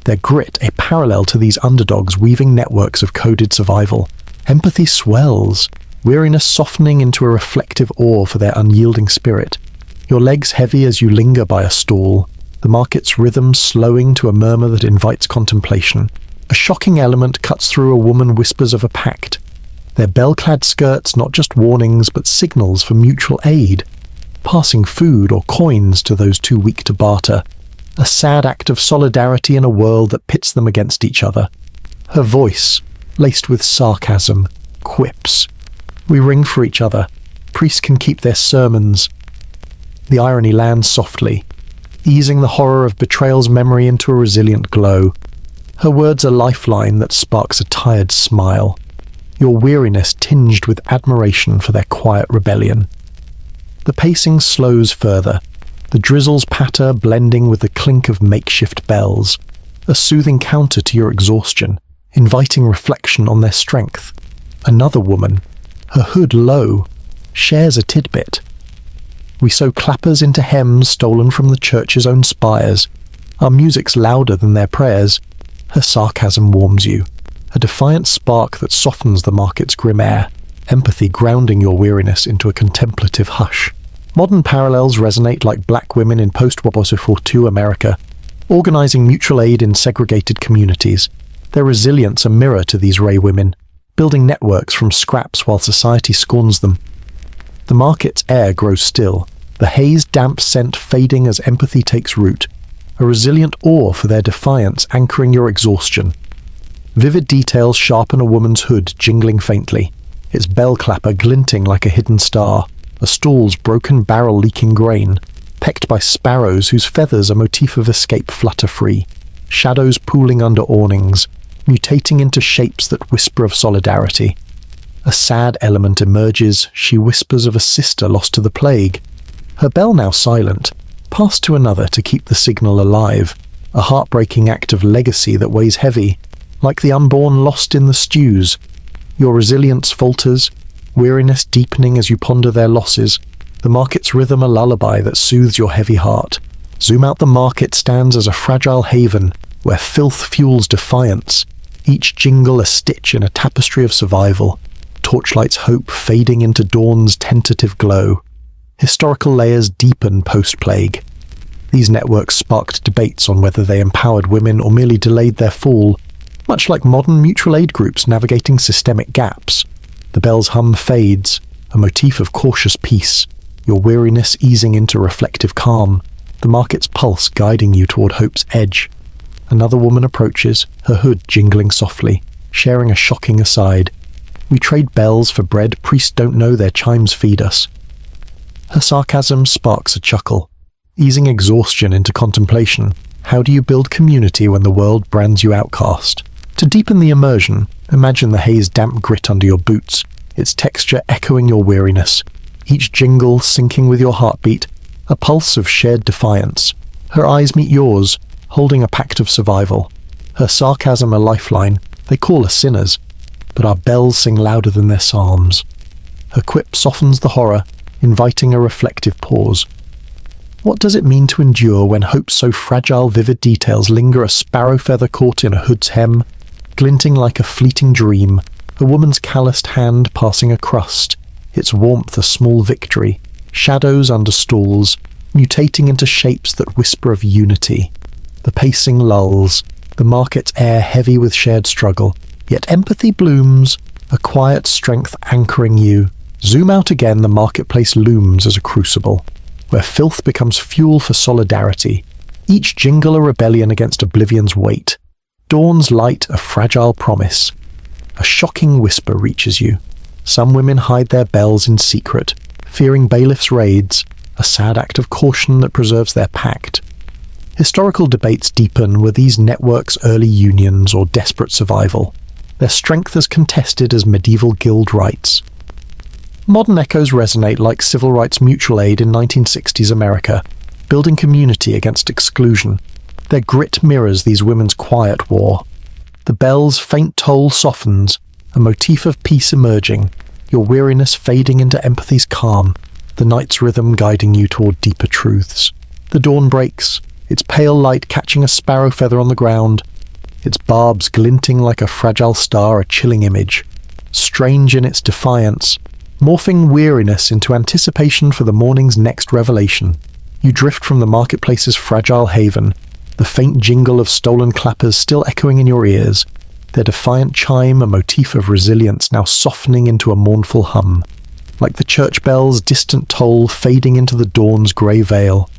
Their grit a parallel to these underdogs weaving networks of coded survival. Empathy swells, weariness softening into a reflective awe for their unyielding spirit. Your legs heavy as you linger by a stall, the market's rhythm slowing to a murmur that invites contemplation. A shocking element cuts through a woman whispers of a pact. Their bell-clad skirts not just warnings but signals for mutual aid, passing food or coins to those too weak to barter. A sad act of solidarity in a world that pits them against each other. Her voice, laced with sarcasm, quips. We ring for each other. Priests can keep their sermons. The irony lands softly, easing the horror of betrayal's memory into a resilient glow. Her words a lifeline that sparks a tired smile. Your weariness tinged with admiration for their quiet rebellion. The pacing slows further. The drizzles patter blending with the clink of makeshift bells, a soothing counter to your exhaustion, inviting reflection on their strength. Another woman, her hood low, shares a tidbit. We sew clappers into hems stolen from the church's own spires. Our music's louder than their prayers. Her sarcasm warms you, a defiant spark that softens the market's grim air, empathy grounding your weariness into a contemplative hush. Modern parallels resonate like black women in post-World War II America, organising mutual aid in segregated communities. Their resilience a mirror to these Ray women, building networks from scraps while society scorns them. The market's air grows still, the haze damp scent fading as empathy takes root, a resilient awe for their defiance anchoring your exhaustion. Vivid details sharpen a woman's hood jingling faintly, its bell clapper glinting like a hidden star. A stall's broken barrel leaking grain, pecked by sparrows whose feathers a motif of escape flutter free, shadows pooling under awnings, mutating into shapes that whisper of solidarity. A sad element emerges, she whispers of a sister lost to the plague. Her bell now silent, passed to another to keep the signal alive, a heartbreaking act of legacy that weighs heavy, like the unborn lost in the stews. Your resilience falters, weariness deepening as you ponder their losses, the market's rhythm a lullaby that soothes your heavy heart. Zoom out, the market stands as a fragile haven where filth fuels defiance, each jingle a stitch in a tapestry of survival, torchlight's hope fading into dawn's tentative glow. Historical layers deepen post-plague. These networks sparked debates on whether they empowered women or merely delayed their fall, much like modern mutual aid groups navigating systemic gaps. The bell's hum fades, a motif of cautious peace, your weariness easing into reflective calm, the market's pulse guiding you toward hope's edge. Another woman approaches, her hood jingling softly, sharing a shocking aside. We trade bells for bread, priests don't know their chimes feed us. Her sarcasm sparks a chuckle, easing exhaustion into contemplation. How do you build community when the world brands you outcast? To deepen the immersion, imagine the haze damp grit under your boots, its texture echoing your weariness, each jingle syncing with your heartbeat, a pulse of shared defiance. Her eyes meet yours, holding a pact of survival. Her sarcasm a lifeline. They call us sinners, but our bells sing louder than their psalms. Her quip softens the horror, inviting a reflective pause. What does it mean to endure when hope's so fragile vivid details linger, a sparrow feather caught in a hood's hem, glinting like a fleeting dream, a woman's calloused hand passing a crust, its warmth a small victory, shadows under stalls, mutating into shapes that whisper of unity. The pacing lulls, the market's air heavy with shared struggle, yet empathy blooms, a quiet strength anchoring you. Zoom out again, the marketplace looms as a crucible, where filth becomes fuel for solidarity, each jingle a rebellion against oblivion's weight. Dawn's light a fragile promise. A shocking whisper reaches you. Some women hide their bells in secret, fearing bailiffs' raids, a sad act of caution that preserves their pact. Historical debates deepen. Were these networks early unions or desperate survival? Their strength as contested as medieval guild rights. Modern echoes resonate like civil rights mutual aid in 1960s America, building community against exclusion. Their grit mirrors these women's quiet war. The bell's faint toll softens, a motif of peace emerging, your weariness fading into empathy's calm, the night's rhythm guiding you toward deeper truths. The dawn breaks, its pale light catching a sparrow feather on the ground, its barbs glinting like a fragile star, a chilling image. Strange in its defiance, morphing weariness into anticipation for the morning's next revelation. You drift from the marketplace's fragile haven, the faint jingle of stolen clappers still echoing in your ears, their defiant chime a motif of resilience now softening into a mournful hum, like the church bell's distant toll fading into the dawn's grey veil.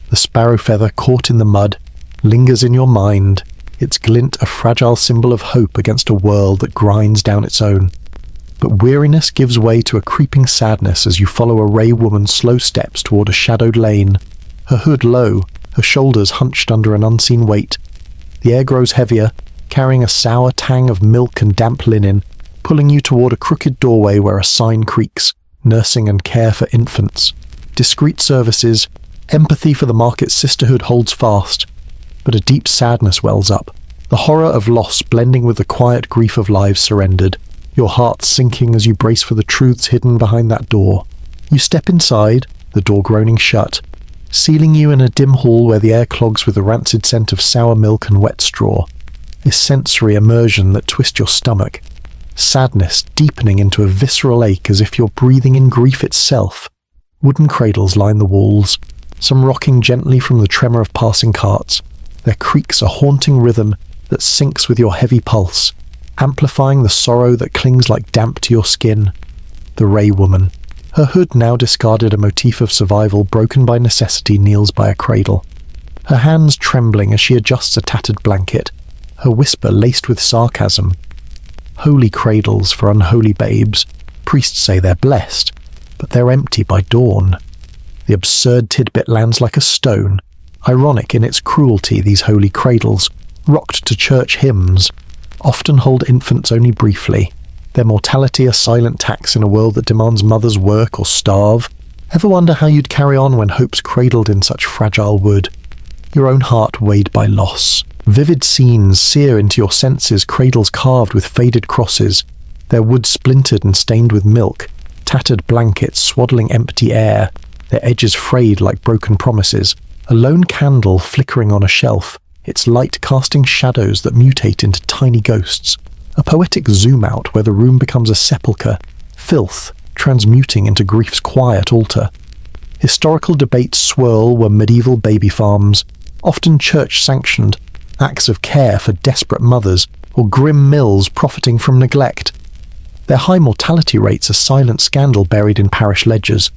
The sparrow feather caught in the mud lingers in your mind, its glint a fragile symbol of hope against a world that grinds down its own. But weariness gives way to a creeping sadness as you follow a ray woman's slow steps toward a shadowed lane, her hood low, her shoulders hunched under an unseen weight. The air grows heavier, carrying a sour tang of milk and damp linen, pulling you toward a crooked doorway where a sign creaks, nursing and care for infants. Discreet services, empathy for the market's sisterhood holds fast, but a deep sadness wells up, the horror of loss blending with the quiet grief of lives surrendered, your heart sinking as you brace for the truths hidden behind that door. You step inside, the door groaning shut, sealing you in a dim hall where the air clogs with the rancid scent of sour milk and wet straw. A sensory immersion that twists your stomach, sadness deepening into a visceral ache as if you're breathing in grief itself. Wooden cradles line the walls, some rocking gently from the tremor of passing carts, their creaks a haunting rhythm that syncs with your heavy pulse, amplifying the sorrow that clings like damp to your skin. The Ray Woman, her hood now discarded a motif of survival broken by necessity, kneels by a cradle, her hands trembling as she adjusts a tattered blanket, her whisper laced with sarcasm. Holy cradles for unholy babes, priests say they're blessed, but they're empty by dawn. The absurd tidbit lands like a stone. Ironic in its cruelty, these holy cradles, rocked to church hymns, often hold infants only briefly, their mortality a silent tax in a world that demands mothers work or starve. Ever wonder how you'd carry on when hope's cradled in such fragile wood? Your own heart weighed by loss. Vivid scenes sear into your senses, cradles carved with faded crosses, their wood splintered and stained with milk, tattered blankets swaddling empty air, their edges frayed like broken promises, a lone candle flickering on a shelf, its light casting shadows that mutate into tiny ghosts, a poetic zoom-out where the room becomes a sepulchre, filth transmuting into grief's quiet altar. Historical debates swirl where medieval baby farms, often church-sanctioned, acts of care for desperate mothers, or grim mills profiting from neglect. Their high mortality rates a silent scandal buried in parish ledgers.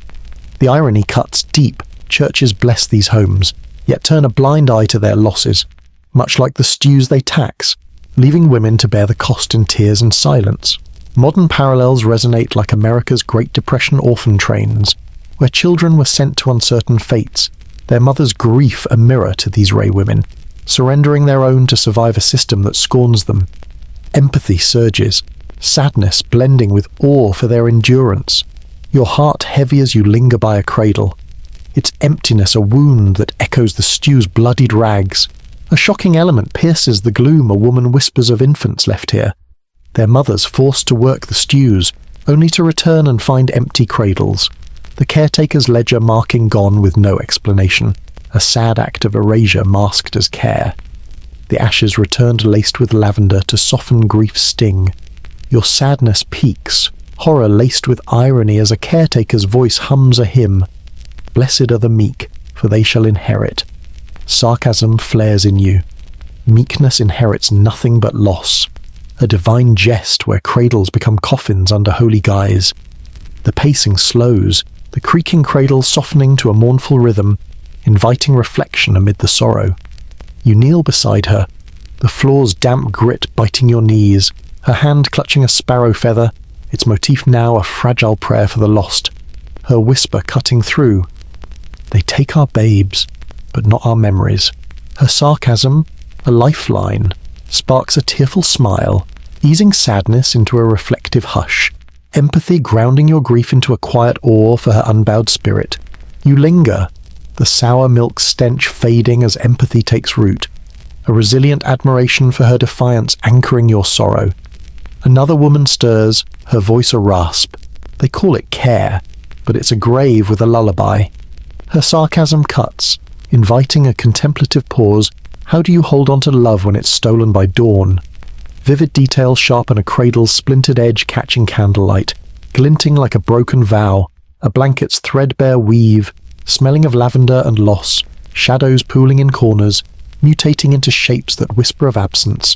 The irony cuts deep. Churches bless these homes, yet turn a blind eye to their losses, much like the stews they tax, leaving women to bear the cost in tears and silence. Modern parallels resonate like America's Great Depression orphan trains, where children were sent to uncertain fates, their mother's grief a mirror to these Ray women, surrendering their own to survive a system that scorns them. Empathy surges, sadness blending with awe for their endurance, your heart heavy as you linger by a cradle, its emptiness a wound that echoes the stew's bloodied rags. A shocking element pierces the gloom a woman whispers of infants left here, their mothers forced to work the stews, only to return and find empty cradles, the caretaker's ledger marking gone with no explanation, a sad act of erasure masked as care. The ashes returned laced with lavender to soften grief's sting. Your sadness peaks, horror laced with irony as a caretaker's voice hums a hymn. Blessed are the meek, for they shall inherit. Sarcasm flares in you. Meekness inherits nothing but loss. A divine jest where cradles become coffins under holy guise. The pacing slows, the creaking cradle softening to a mournful rhythm, inviting reflection amid the sorrow. You kneel beside her, the floor's damp grit biting your knees, her hand clutching a sparrow feather, its motif now a fragile prayer for the lost, her whisper cutting through. They take our babes, but not our memories. Her sarcasm, a lifeline, sparks a tearful smile, easing sadness into a reflective hush, empathy grounding your grief into a quiet awe for her unbowed spirit. You linger, the sour milk stench fading as empathy takes root, a resilient admiration for her defiance anchoring your sorrow. Another woman stirs, her voice a rasp. They call it care, but it's a grave with a lullaby. Her sarcasm cuts, inviting a contemplative pause. How do you hold on to love when it's stolen by dawn? Vivid details sharpen a cradle's splintered edge catching candlelight, glinting like a broken vow, a blanket's threadbare weave, smelling of lavender and loss, shadows pooling in corners, mutating into shapes that whisper of absence.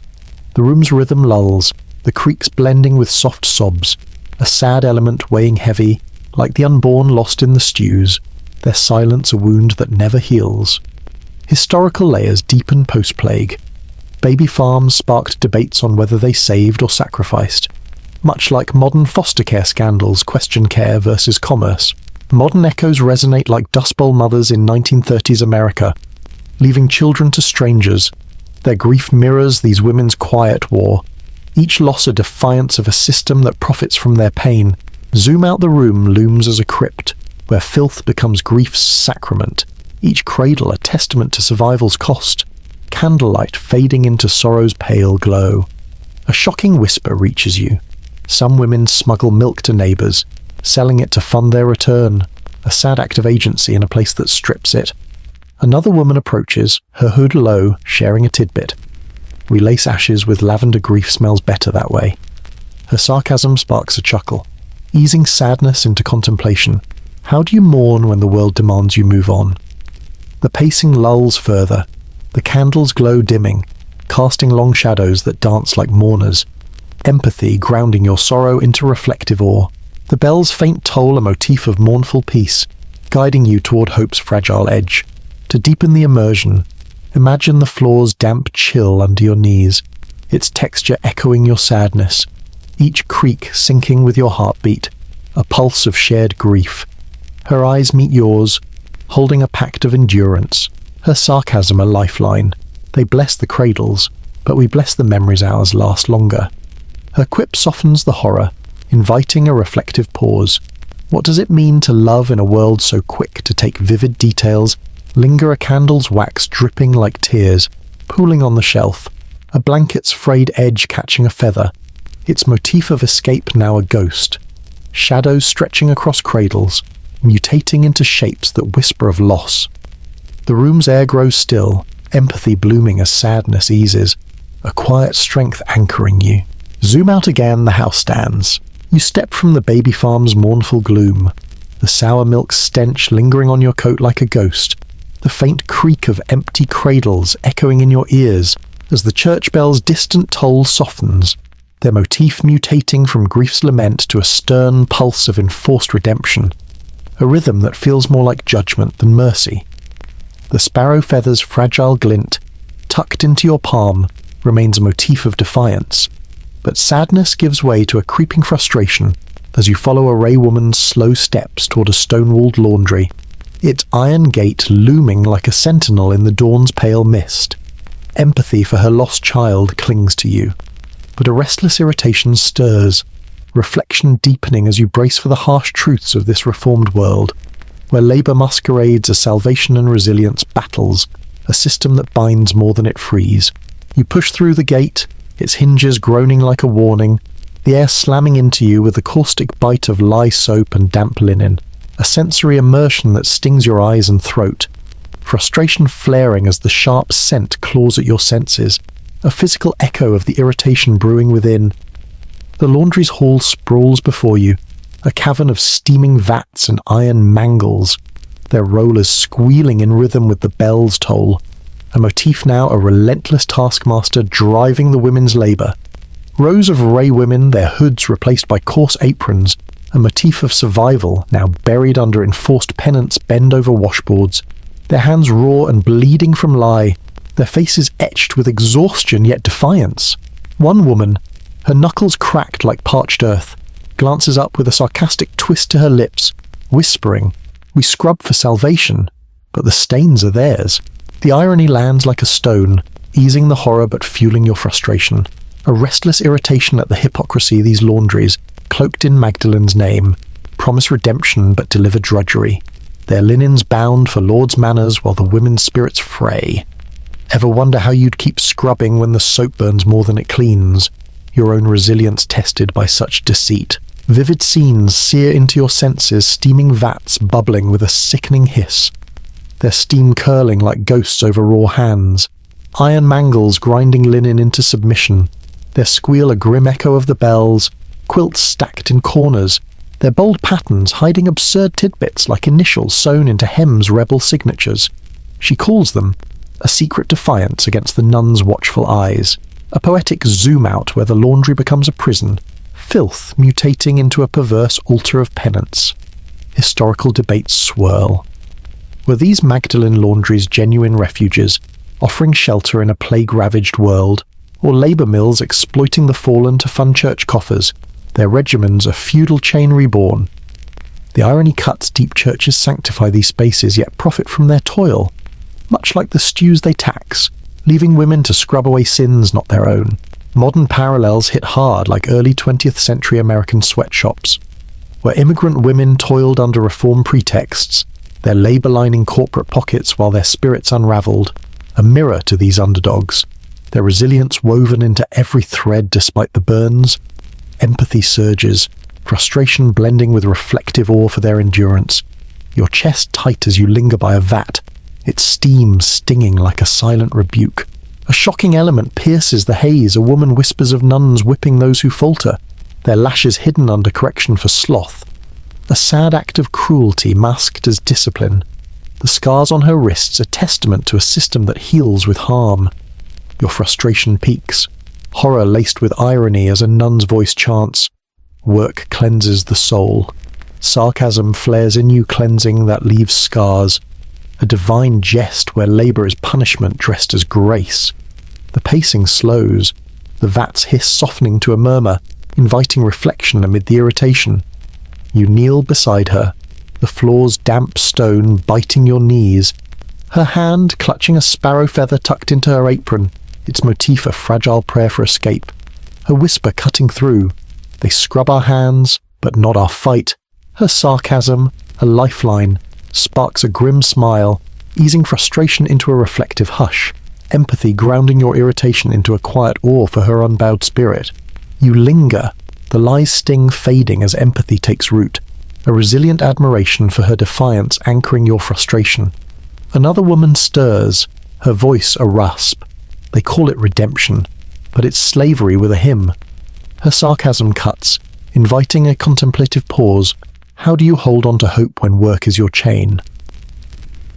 The room's rhythm lulls, the creaks blending with soft sobs, a sad element weighing heavy, like the unborn lost in the stews, their silence a wound that never heals. Historical layers deepen post-plague. Baby farms sparked debates on whether they saved or sacrificed. Much like modern foster care scandals question care versus commerce, modern echoes resonate like Dust Bowl mothers in 1930s America, leaving children to strangers. Their grief mirrors these women's quiet war, each loss a defiance of a system that profits from their pain. Zoom out, the room looms as a crypt, where filth becomes grief's sacrament, each cradle a testament to survival's cost, candlelight fading into sorrow's pale glow. A shocking whisper reaches you. Some women smuggle milk to neighbours, selling it to fund their return, a sad act of agency in a place that strips it. Another woman approaches, her hood low, sharing a tidbit. We lace ashes with lavender, grief smells better that way. Her sarcasm sparks a chuckle, easing sadness into contemplation. How do you mourn when the world demands you move on? The pacing lulls further, the candles glow dimming, casting long shadows that dance like mourners. Empathy grounding your sorrow into reflective awe. The bell's faint toll a motif of mournful peace, guiding you toward hope's fragile edge. To deepen the immersion, imagine the floor's damp chill under your knees, its texture echoing your sadness, each creak syncing with your heartbeat, a pulse of shared grief. Her eyes meet yours, holding a pact of endurance, her sarcasm a lifeline. They bless the cradles, but we bless the memories ours last longer. Her quip softens the horror, inviting a reflective pause. What does it mean to love in a world so quick to take vivid details? Linger a candle's wax dripping like tears, pooling on the shelf, a blanket's frayed edge catching a feather, its motif of escape now a ghost. Shadows stretching across cradles, mutating into shapes that whisper of loss. The room's air grows still, empathy blooming as sadness eases, a quiet strength anchoring you. Zoom out again, the house stands. You step from the baby farm's mournful gloom, the sour milk stench lingering on your coat like a ghost, the faint creak of empty cradles echoing in your ears as the church bell's distant toll softens. their motif mutating from grief's lament to a stern pulse of enforced redemption, a rhythm that feels more like judgment than mercy. The sparrow feather's fragile glint, tucked into your palm, remains a motif of defiance, but sadness gives way to a creeping frustration as you follow a Ray woman's slow steps toward a stone-walled laundry, its iron gate looming like a sentinel in the dawn's pale mist. Empathy for her lost child clings to you, but a restless irritation stirs, reflection deepening as you brace for the harsh truths of this reformed world, where labour masquerades as salvation and resilience battles, a system that binds more than it frees. You push through the gate, its hinges groaning like a warning, the air slamming into you with the caustic bite of lye soap and damp linen, a sensory immersion that stings your eyes and throat, frustration flaring as the sharp scent claws at your senses, a physical echo of the irritation brewing within. The laundry's hall sprawls before you, a cavern of steaming vats and iron mangles, their rollers squealing in rhythm with the bell's toll, a motif now a relentless taskmaster driving the women's labour. Rows of Ray women, their hoods replaced by coarse aprons, a motif of survival now buried under enforced penance bend over washboards, their hands raw and bleeding from lye, their faces etched with exhaustion yet defiance. One woman, her knuckles cracked like parched earth, glances up with a sarcastic twist to her lips, whispering, "We scrub for salvation, but the stains are theirs." The irony lands like a stone, easing the horror but fueling your frustration. A restless irritation at the hypocrisy these laundries, cloaked in Magdalene's name, promise redemption but deliver drudgery. Their linens bound for lord's manners while the women's spirits fray. Ever wonder how you'd keep scrubbing when the soap burns more than it cleans? Your own resilience tested by such deceit. Vivid scenes sear into your senses, steaming vats bubbling with a sickening hiss, their steam curling like ghosts over raw hands. Iron mangles grinding linen into submission, their squeal a grim echo of the bells, quilts stacked in corners, their bold patterns hiding absurd tidbits like initials sewn into Hem's rebel signatures. She calls them a secret defiance against the nun's watchful eyes, a poetic zoom-out where the laundry becomes a prison, filth mutating into a perverse altar of penance. Historical debates swirl. Were these Magdalene laundries genuine refuges, offering shelter in a plague-ravaged world, or labour mills exploiting the fallen to fund church coffers, their regimens a feudal chain reborn? The irony cuts deep. Churches sanctify these spaces yet profit from their toil, much like the stews they tax, leaving women to scrub away sins not their own. Modern parallels hit hard like early 20th century American sweatshops, where immigrant women toiled under reform pretexts, their labour lining corporate pockets while their spirits unravelled, a mirror to these underdogs, their resilience woven into every thread despite the burns. Empathy surges, frustration blending with reflective awe for their endurance, your chest tight as you linger by a vat, its steam stinging like a silent rebuke. A shocking element pierces the haze. A woman whispers of nuns whipping those who falter, their lashes hidden under correction for sloth. A sad act of cruelty masked as discipline. The scars on her wrists a testament to a system that heals with harm. Your frustration peaks, horror laced with irony as a nun's voice chants, "Work cleanses the soul." Sarcasm flares in you, cleansing that leaves scars. A divine jest where labour is punishment dressed as grace. The pacing slows, the vat's hiss softening to a murmur, inviting reflection amid the irritation. You kneel beside her, the floor's damp stone biting your knees, her hand clutching a sparrow feather tucked into her apron, its motif a fragile prayer for escape. Her whisper cutting through, "They scrub our hands, but not our fight." Her sarcasm, a lifeline, sparks a grim smile, easing frustration into a reflective hush, empathy grounding your irritation into a quiet awe for her unbowed spirit. You linger, the lie's sting fading as empathy takes root, a resilient admiration for her defiance anchoring your frustration. Another woman stirs, her voice a rasp. They call it redemption, but it's slavery with a hymn. Her sarcasm cuts, inviting a contemplative pause. How do you hold on to hope when work is your chain?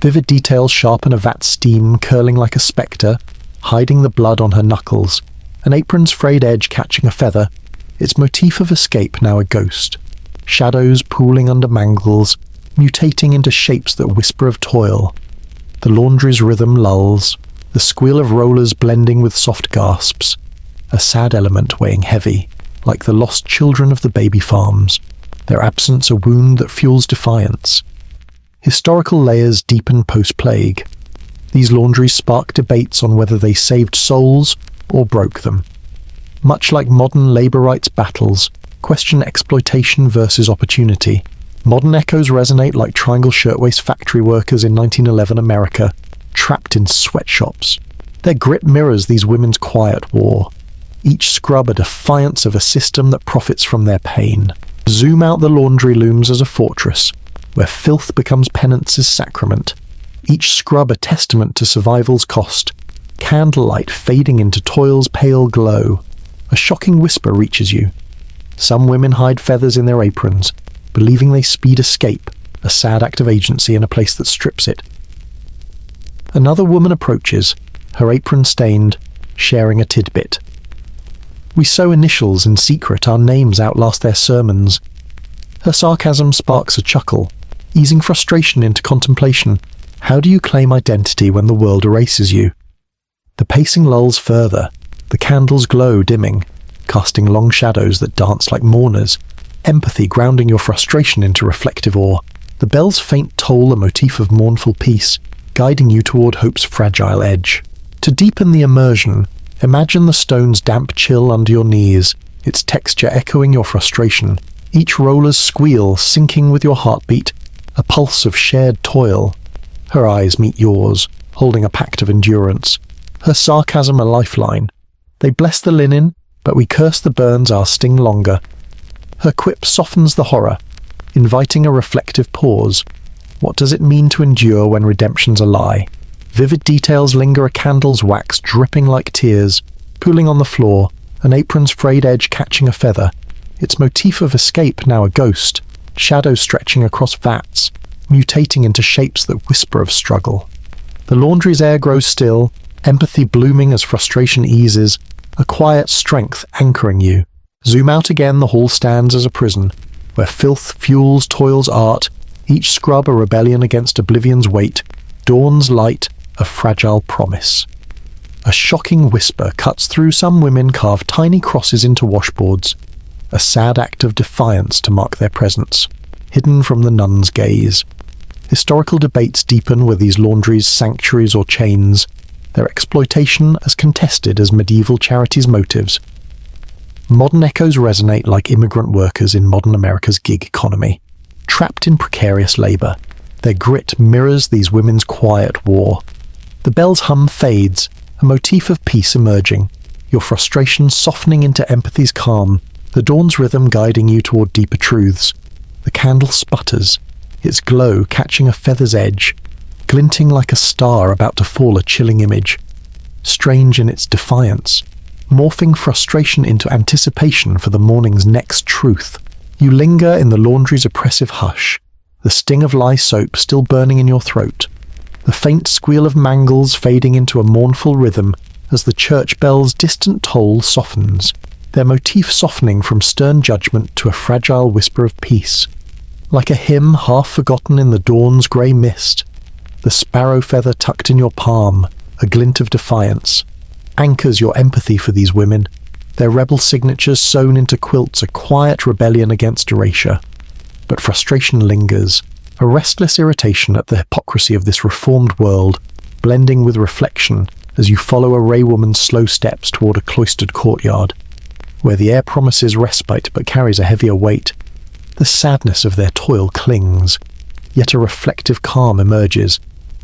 Vivid details sharpen a vat steam curling like a spectre, hiding the blood on her knuckles, an apron's frayed edge catching a feather, its motif of escape now a ghost. Shadows pooling under mangles, mutating into shapes that whisper of toil. The laundry's rhythm lulls, the squeal of rollers blending with soft gasps, a sad element weighing heavy, like the lost children of the baby farms, their absence a wound that fuels defiance. Historical layers deepen post-plague. These laundries spark debates on whether they saved souls or broke them. Much like modern labour rights battles, question exploitation versus opportunity. Modern echoes resonate like triangle shirtwaist factory workers in 1911 America, trapped in sweatshops. Their grit mirrors these women's quiet war. Each scrub a defiance of a system that profits from their pain. Zoom out, the laundry looms as a fortress, where filth becomes penance's sacrament. Each scrub a testament to survival's cost. Candlelight fading into toil's pale glow. A shocking whisper reaches you. Some women hide feathers in their aprons, believing they speed escape, a sad act of agency in a place that strips it. Another woman approaches, her apron stained, sharing a tidbit. We sew initials in secret, our names outlast their sermons. Her sarcasm sparks a chuckle, easing frustration into contemplation. How do you claim identity when the world erases you? The pacing lulls further, the candles glow dimming, casting long shadows that dance like mourners, empathy grounding your frustration into reflective awe. The bell's faint toll a motif of mournful peace, guiding you toward hope's fragile edge. To deepen the immersion, imagine the stone's damp chill under your knees, its texture echoing your frustration, each roller's squeal syncing with your heartbeat, a pulse of shared toil. Her eyes meet yours, holding a pact of endurance, her sarcasm a lifeline. They bless the linen, but we curse the burns our sting longer. Her quip softens the horror, inviting a reflective pause. What does it mean to endure when redemption's a lie? Vivid details linger, a candle's wax dripping like tears, pooling on the floor, an apron's frayed edge catching a feather, its motif of escape now a ghost, shadows stretching across vats, mutating into shapes that whisper of struggle. The laundry's air grows still, empathy blooming as frustration eases, a quiet strength anchoring you. Zoom out again, the hall stands as a prison, where filth fuels toil's art, each scrub a rebellion against oblivion's weight, dawn's light a fragile promise. A shocking whisper cuts through. Some women carve tiny crosses into washboards, a sad act of defiance to mark their presence, hidden from the nun's gaze. Historical debates deepen, were these laundries sanctuaries or chains, their exploitation as contested as medieval charities' motives. Modern echoes resonate like immigrant workers in modern America's gig economy, trapped in precarious labour. Their grit mirrors these women's quiet war. The bell's hum fades, a motif of peace emerging, your frustration softening into empathy's calm, the dawn's rhythm guiding you toward deeper truths. The candle sputters, its glow catching a feather's edge, glinting like a star about to fall, a chilling image. Strange in its defiance, morphing frustration into anticipation for the morning's next truth. You linger in the laundry's oppressive hush, the sting of lye soap still burning in your throat, the faint squeal of mangles fading into a mournful rhythm as the church bell's distant toll softens, their motif softening from stern judgment to a fragile whisper of peace. Like a hymn half forgotten in the dawn's grey mist, the sparrow feather tucked in your palm, a glint of defiance, anchors your empathy for these women, their rebel signatures sewn into quilts, a quiet rebellion against erasure. But frustration lingers, a restless irritation at the hypocrisy of this reformed world, blending with reflection as you follow a Ray woman's slow steps toward a cloistered courtyard, where the air promises respite but carries a heavier weight. The sadness of their toil clings, yet a reflective calm emerges,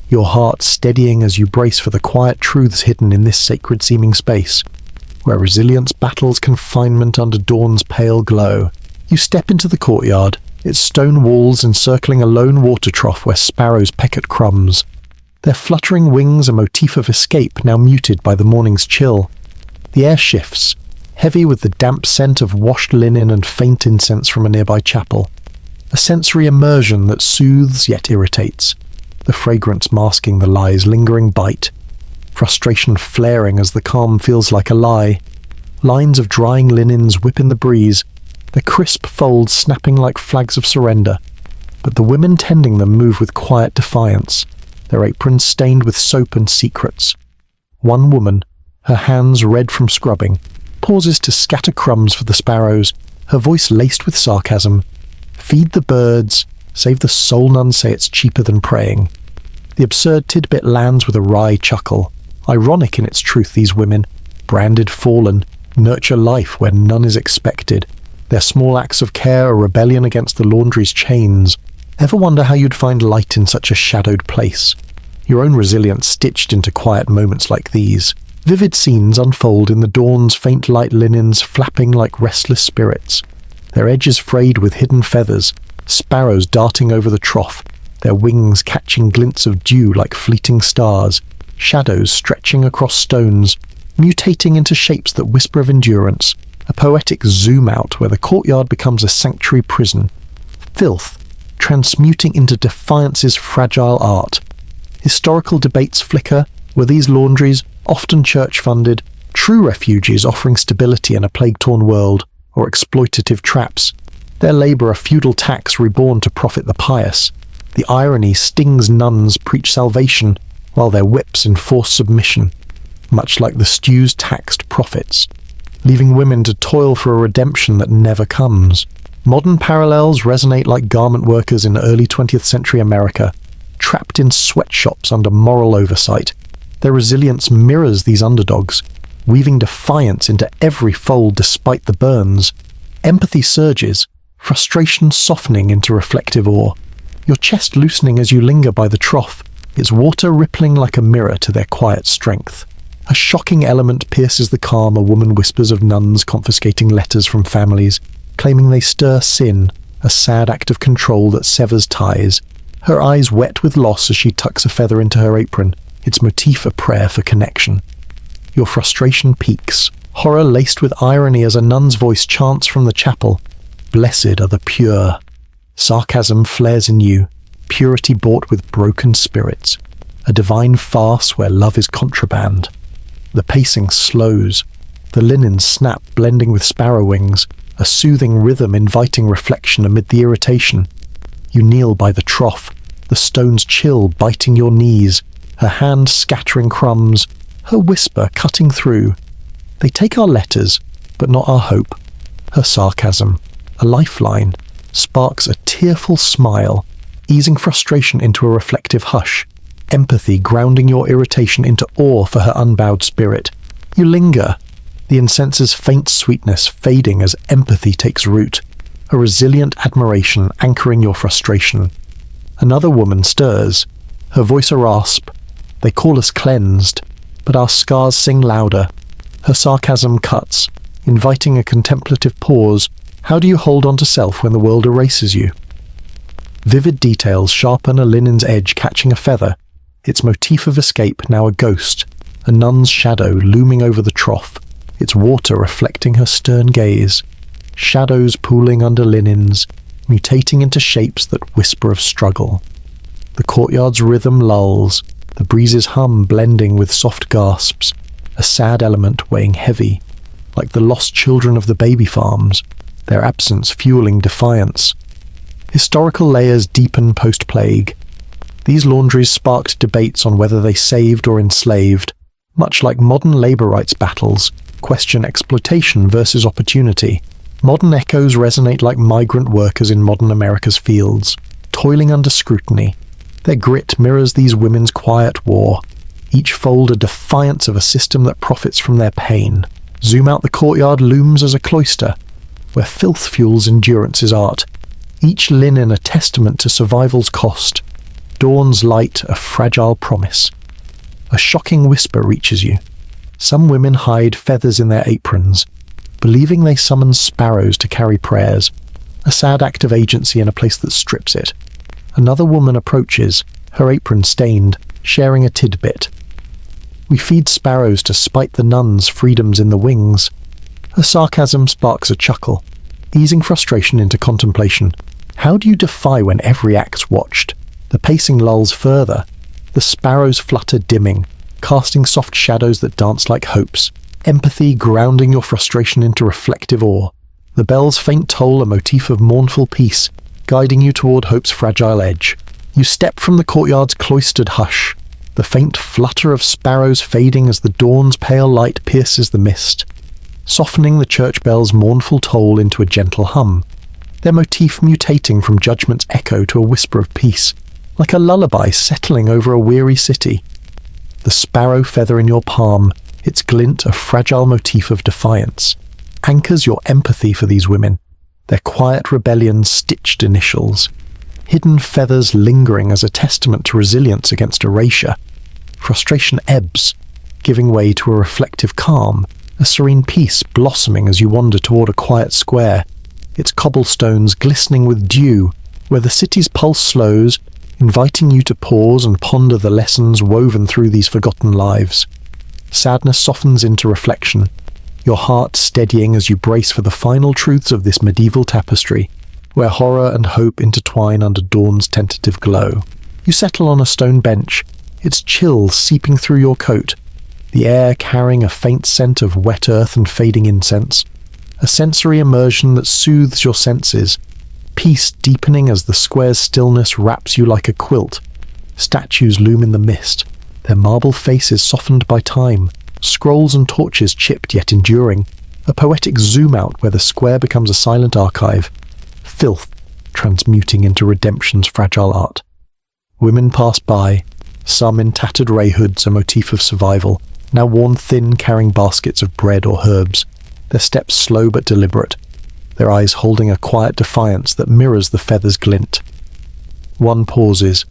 your heart steadying as you brace for the quiet truths hidden in this sacred-seeming space, where resilience battles confinement under dawn's pale glow. You step into the courtyard, its stone walls encircling a lone water trough where sparrows peck at crumbs, their fluttering wings a motif of escape now muted by the morning's chill. The air shifts, heavy with the damp scent of washed linen and faint incense from a nearby chapel, a sensory immersion that soothes yet irritates, the fragrance masking the lie's lingering bite, frustration flaring as the calm feels like a lie. Lines of drying linens whip in the breeze, their crisp folds snapping like flags of surrender. But the women tending them move with quiet defiance, their aprons stained with soap and secrets. One woman, her hands red from scrubbing, pauses to scatter crumbs for the sparrows, her voice laced with sarcasm. Feed the birds, save the soul none say it's cheaper than praying. The absurd tidbit lands with a wry chuckle. Ironic in its truth, these women, branded fallen, nurture life where none is expected. Their small acts of care are rebellion against the laundry's chains. Ever wonder how you'd find light in such a shadowed place? Your own resilience stitched into quiet moments like these. Vivid scenes unfold in the dawn's faint light linens flapping like restless spirits. Their edges frayed with hidden feathers, sparrows darting over the trough, their wings catching glints of dew like fleeting stars, shadows stretching across stones, mutating into shapes that whisper of endurance, a poetic zoom-out where the courtyard becomes a sanctuary prison. Filth, transmuting into defiance's fragile art. Historical debates flicker, were these laundries, often church-funded, true refuges offering stability in a plague-torn world, or exploitative traps? Their labour a feudal tax reborn to profit the pious. The irony stings nuns preach salvation, while their whips enforce submission, much like the stew's taxed prophets, leaving women to toil for a redemption that never comes. Modern parallels resonate like garment workers in early 20th century America, trapped in sweatshops under moral oversight. Their resilience mirrors these underdogs, weaving defiance into every fold despite the burns. Empathy surges, frustration softening into reflective awe. Your chest loosening as you linger by the trough, its water rippling like a mirror to their quiet strength. A shocking element pierces the calm. A woman whispers of nuns confiscating letters from families, claiming they stir sin, a sad act of control that severs ties. Her eyes wet with loss as she tucks a feather into her apron, its motif a prayer for connection. Your frustration peaks, horror laced with irony as a nun's voice chants from the chapel, "Blessed are the pure." Sarcasm flares in you, purity bought with broken spirits, a divine farce where love is contraband. The pacing slows, the linens snap blending with sparrow wings, a soothing rhythm inviting reflection amid the irritation. You kneel by the trough, the stones chill biting your knees, her hand scattering crumbs, her whisper cutting through. They take our letters, but not our hope. Her sarcasm, a lifeline, sparks a tearful smile, easing frustration into a reflective hush, empathy grounding your irritation into awe for her unbowed spirit. You linger, the incense's faint sweetness fading as empathy takes root, a resilient admiration anchoring your frustration. Another woman stirs, her voice a rasp. They call us cleansed, but our scars sing louder. Her sarcasm cuts, inviting a contemplative pause. How do you hold on to self when the world erases you? Vivid details sharpen a linen's edge catching a feather, its motif of escape now a ghost, a nun's shadow looming over the trough, its water reflecting her stern gaze, shadows pooling under linens, mutating into shapes that whisper of struggle. The courtyard's rhythm lulls, the breeze's hum blending with soft gasps, a sad element weighing heavy, like the lost children of the baby farms, their absence fueling defiance. Historical layers deepen post-plague. These laundries sparked debates on whether they saved or enslaved, much like modern labor rights battles, question exploitation versus opportunity. Modern echoes resonate like migrant workers in modern America's fields, toiling under scrutiny. Their grit mirrors these women's quiet war, each fold a defiance of a system that profits from their pain. Zoom out, the courtyard looms as a cloister, where filth fuels endurance's art, each linen a testament to survival's cost, dawn's light a fragile promise. A shocking whisper reaches you. Some women hide feathers in their aprons, believing they summon sparrows to carry prayers, a sad act of agency in a place that strips it. Another woman approaches, her apron stained, sharing a tidbit. We feed sparrows to spite the nuns' freedoms in the wings. Her sarcasm sparks a chuckle, easing frustration into contemplation. How do you defy when every act's watched? The pacing lulls further. The sparrows flutter dimming, casting soft shadows that dance like hopes, empathy grounding your frustration into reflective awe. The bell's faint toll a motif of mournful peace, guiding you toward hope's fragile edge. You step from the courtyard's cloistered hush, the faint flutter of sparrows fading as the dawn's pale light pierces the mist, softening the church bell's mournful toll into a gentle hum, their motif mutating from judgment's echo to a whisper of peace, like a lullaby settling over a weary city. The sparrow feather in your palm, its glint a fragile motif of defiance, anchors your empathy for these women, their quiet rebellion's stitched initials, hidden feathers lingering as a testament to resilience against erasure. Frustration ebbs, giving way to a reflective calm, a serene peace blossoming as you wander toward a quiet square, its cobblestones glistening with dew, where the city's pulse slows, inviting you to pause and ponder the lessons woven through these forgotten lives. Sadness softens into reflection, your heart steadying as you brace for the final truths of this medieval tapestry, where horror and hope intertwine under dawn's tentative glow. You settle on a stone bench, its chill seeping through your coat, the air carrying a faint scent of wet earth and fading incense, a sensory immersion that soothes your senses, peace deepening as the square's stillness wraps you like a quilt. Statues loom in the mist, their marble faces softened by time, scrolls and torches chipped yet enduring, a poetic zoom-out where the square becomes a silent archive, filth transmuting into redemption's fragile art. Women pass by, some in tattered ray hoods, a motif of survival, now worn thin carrying baskets of bread or herbs, their steps slow but deliberate, their eyes holding a quiet defiance that mirrors the feather's glint. One pauses,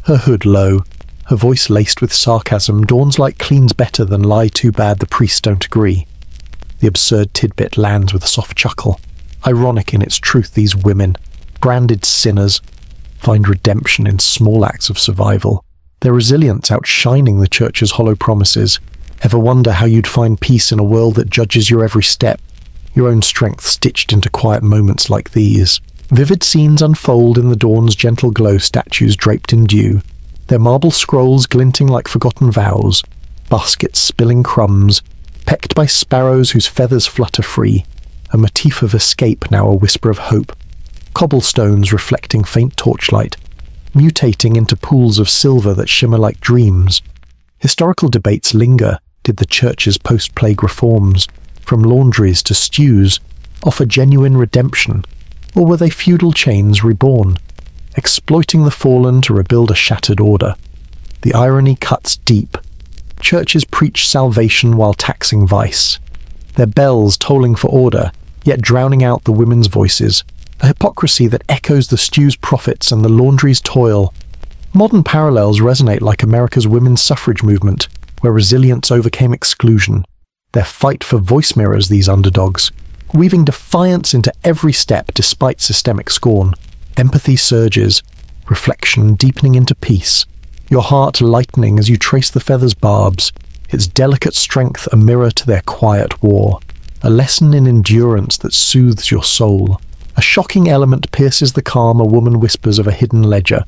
her hood low, her voice laced with sarcasm, dawns like cleans better than lie too bad the priests don't agree. The absurd tidbit lands with a soft chuckle. Ironic in its truth, these women, branded sinners, find redemption in small acts of survival, their resilience outshining the church's hollow promises. Ever wonder how you'd find peace in a world that judges your every step, your own strength stitched into quiet moments like these? Vivid scenes unfold in the dawn's gentle glow, statues draped in dew, their marble scrolls glinting like forgotten vows, baskets spilling crumbs, pecked by sparrows whose feathers flutter free, a motif of escape now a whisper of hope, cobblestones reflecting faint torchlight, mutating into pools of silver that shimmer like dreams. Historical debates linger. Did the church's post-plague reforms, from laundries to stews, offer genuine redemption, or were they feudal chains reborn, exploiting the fallen to rebuild a shattered order? The irony cuts deep. Churches preach salvation while taxing vice, their bells tolling for order, yet drowning out the women's voices, a hypocrisy that echoes the stew's profits and the laundry's toil. Modern parallels resonate like America's women's suffrage movement, where resilience overcame exclusion. Their fight for voice mirrors these underdogs, weaving defiance into every step despite systemic scorn. Empathy surges, reflection deepening into peace, your heart lightening as you trace the feather's barbs, its delicate strength a mirror to their quiet war, a lesson in endurance that soothes your soul. A shocking element pierces the calm a woman whispers of a hidden ledger,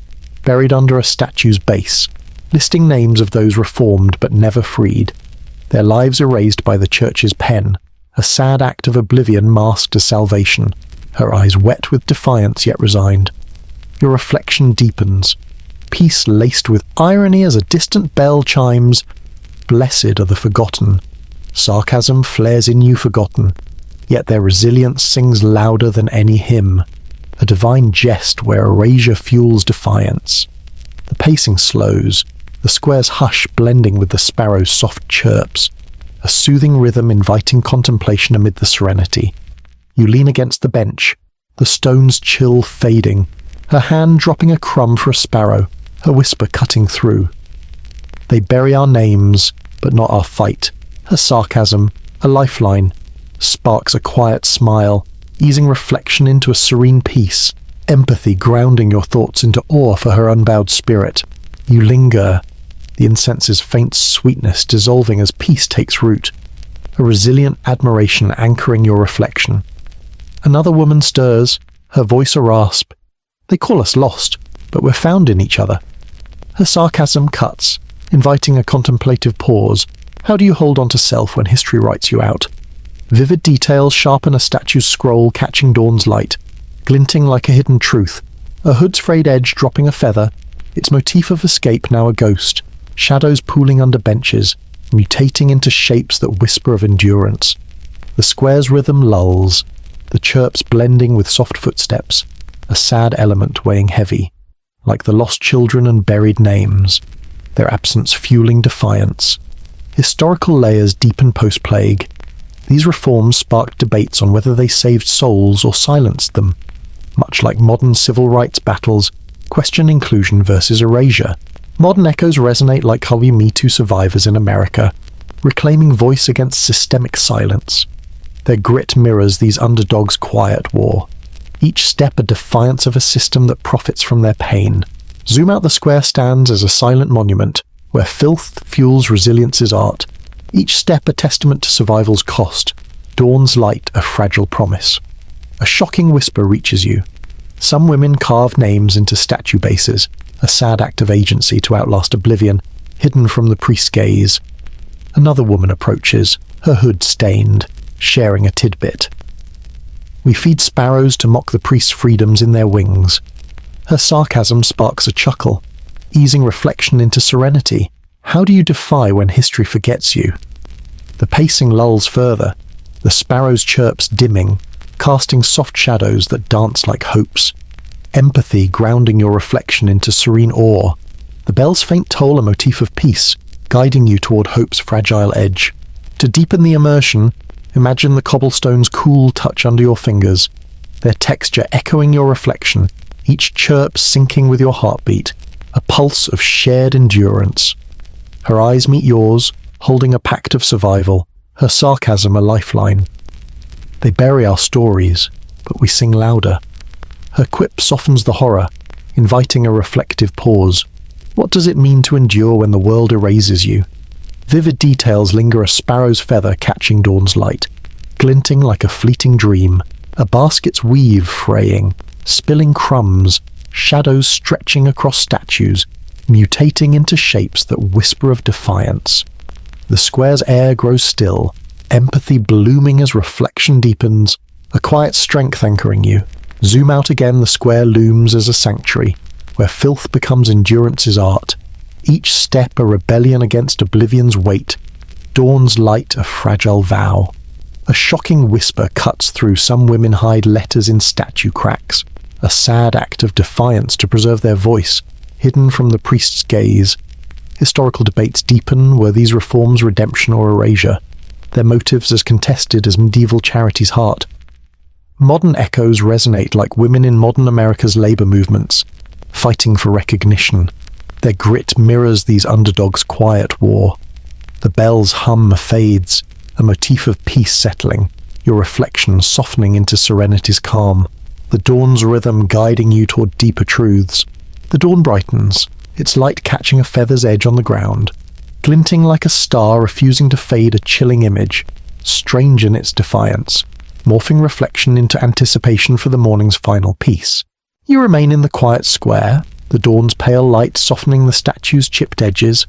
buried under a statue's base, listing names of those reformed but never freed, their lives erased by the church's pen, a sad act of oblivion masked as salvation, her eyes wet with defiance yet resigned. Your reflection deepens, peace laced with irony as a distant bell chimes, "Blessed are the forgotten." Sarcasm flares in you forgotten, yet their resilience sings louder than any hymn, a divine jest where erasure fuels defiance. The pacing slows, the square's hush blending with the sparrow's soft chirps, a soothing rhythm inviting contemplation amid the serenity. You lean against the bench, the stone's chill fading, her hand dropping a crumb for a sparrow, her whisper cutting through. "They bury our names, but not our fight." Her sarcasm, a lifeline, sparks a quiet smile, easing reflection into a serene peace, empathy grounding your thoughts into awe for her unbowed spirit. You linger, the incense's faint sweetness dissolving as peace takes root, a resilient admiration anchoring your reflection. Another woman stirs, her voice a rasp. "They call us lost, but we're found in each other." Her sarcasm cuts, inviting a contemplative pause, How do you hold on to self when history writes you out? Vivid details sharpen a statue's scroll catching dawn's light, glinting like a hidden truth, a hood's frayed edge dropping a feather, its motif of escape now a ghost, shadows pooling under benches, mutating into shapes that whisper of endurance. The square's rhythm lulls, the chirps blending with soft footsteps, a sad element weighing heavy, like the lost children and buried names, their absence fueling defiance. Historical layers deepen post-plague. These reforms sparked debates on whether they saved souls or silenced them. Much like modern civil rights battles, question inclusion versus erasure. Modern echoes resonate like Harvey Me Too survivors in America, reclaiming voice against systemic silence. Their grit mirrors these underdogs' quiet war. Each step a defiance of a system that profits from their pain. Zoom Out, the square stands as a silent monument, where filth fuels resilience's art. Each step a testament to survival's cost, dawn's light a fragile promise. A shocking whisper reaches you. Some women carve names into statue bases, a sad act of agency to outlast oblivion, hidden from the priest's gaze. Another woman approaches, her hood stained, sharing a tidbit. We feed sparrows to mock the priest's freedoms in their wings. Her sarcasm sparks a chuckle, easing reflection into serenity. How do you defy when history forgets you? The pacing lulls further, the sparrow's chirps dimming, casting soft shadows that dance like hopes. Empathy grounding your reflection into serene awe. The bell's faint toll a motif of peace, guiding you toward hope's fragile edge. To deepen the immersion, imagine the cobblestone's cool touch under your fingers, their texture echoing your reflection, each chirp syncing with your heartbeat, a pulse of shared endurance. Her eyes meet yours, holding a pact of survival, her sarcasm a lifeline. They bury our stories, but we sing louder. Her quip softens the horror, inviting a reflective pause. What does it mean to endure when the world erases you? Vivid details linger, a sparrow's feather catching dawn's light, glinting like a fleeting dream, a basket's weave fraying, spilling crumbs, shadows stretching across statues, mutating into shapes that whisper of defiance. The square's air grows still, empathy blooming as reflection deepens, a quiet strength anchoring you. Zoom out again, the square looms as a sanctuary, where filth becomes endurance's art. Each step a rebellion against oblivion's weight, dawn's light a fragile vow. A shocking whisper cuts through, some women hide letters in statue cracks, a sad act of defiance to preserve their voice, hidden from the priest's gaze. Historical debates deepen, were these reforms redemption or erasure, their motives as contested as medieval charity's heart. Modern echoes resonate like women in modern America's labor movements, fighting for recognition. Their grit mirrors these underdogs' quiet war. The bell's hum fades, a motif of peace settling, your reflection softening into serenity's calm. The dawn's rhythm guiding you toward deeper truths. The dawn brightens, its light catching a feather's edge on the ground, glinting like a star refusing to fade, a chilling image, strange in its defiance, morphing reflection into anticipation for the morning's final piece. You remain in the quiet square, the dawn's pale light softening the statue's chipped edges,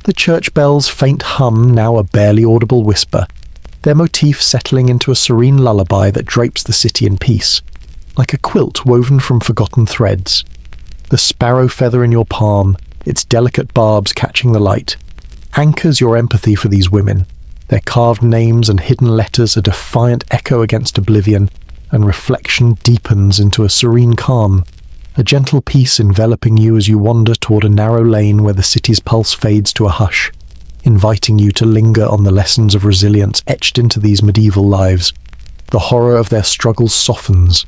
the church bell's faint hum now a barely audible whisper, their motif settling into a serene lullaby that drapes the city in peace, like a quilt woven from forgotten threads. The sparrow feather in your palm, its delicate barbs catching the light, anchors your empathy for these women, their carved names and hidden letters a defiant echo against oblivion, and reflection deepens into a serene calm, a gentle peace enveloping you as you wander toward a narrow lane where the city's pulse fades to a hush, inviting you to linger on the lessons of resilience etched into these medieval lives. The horror of their struggles softens,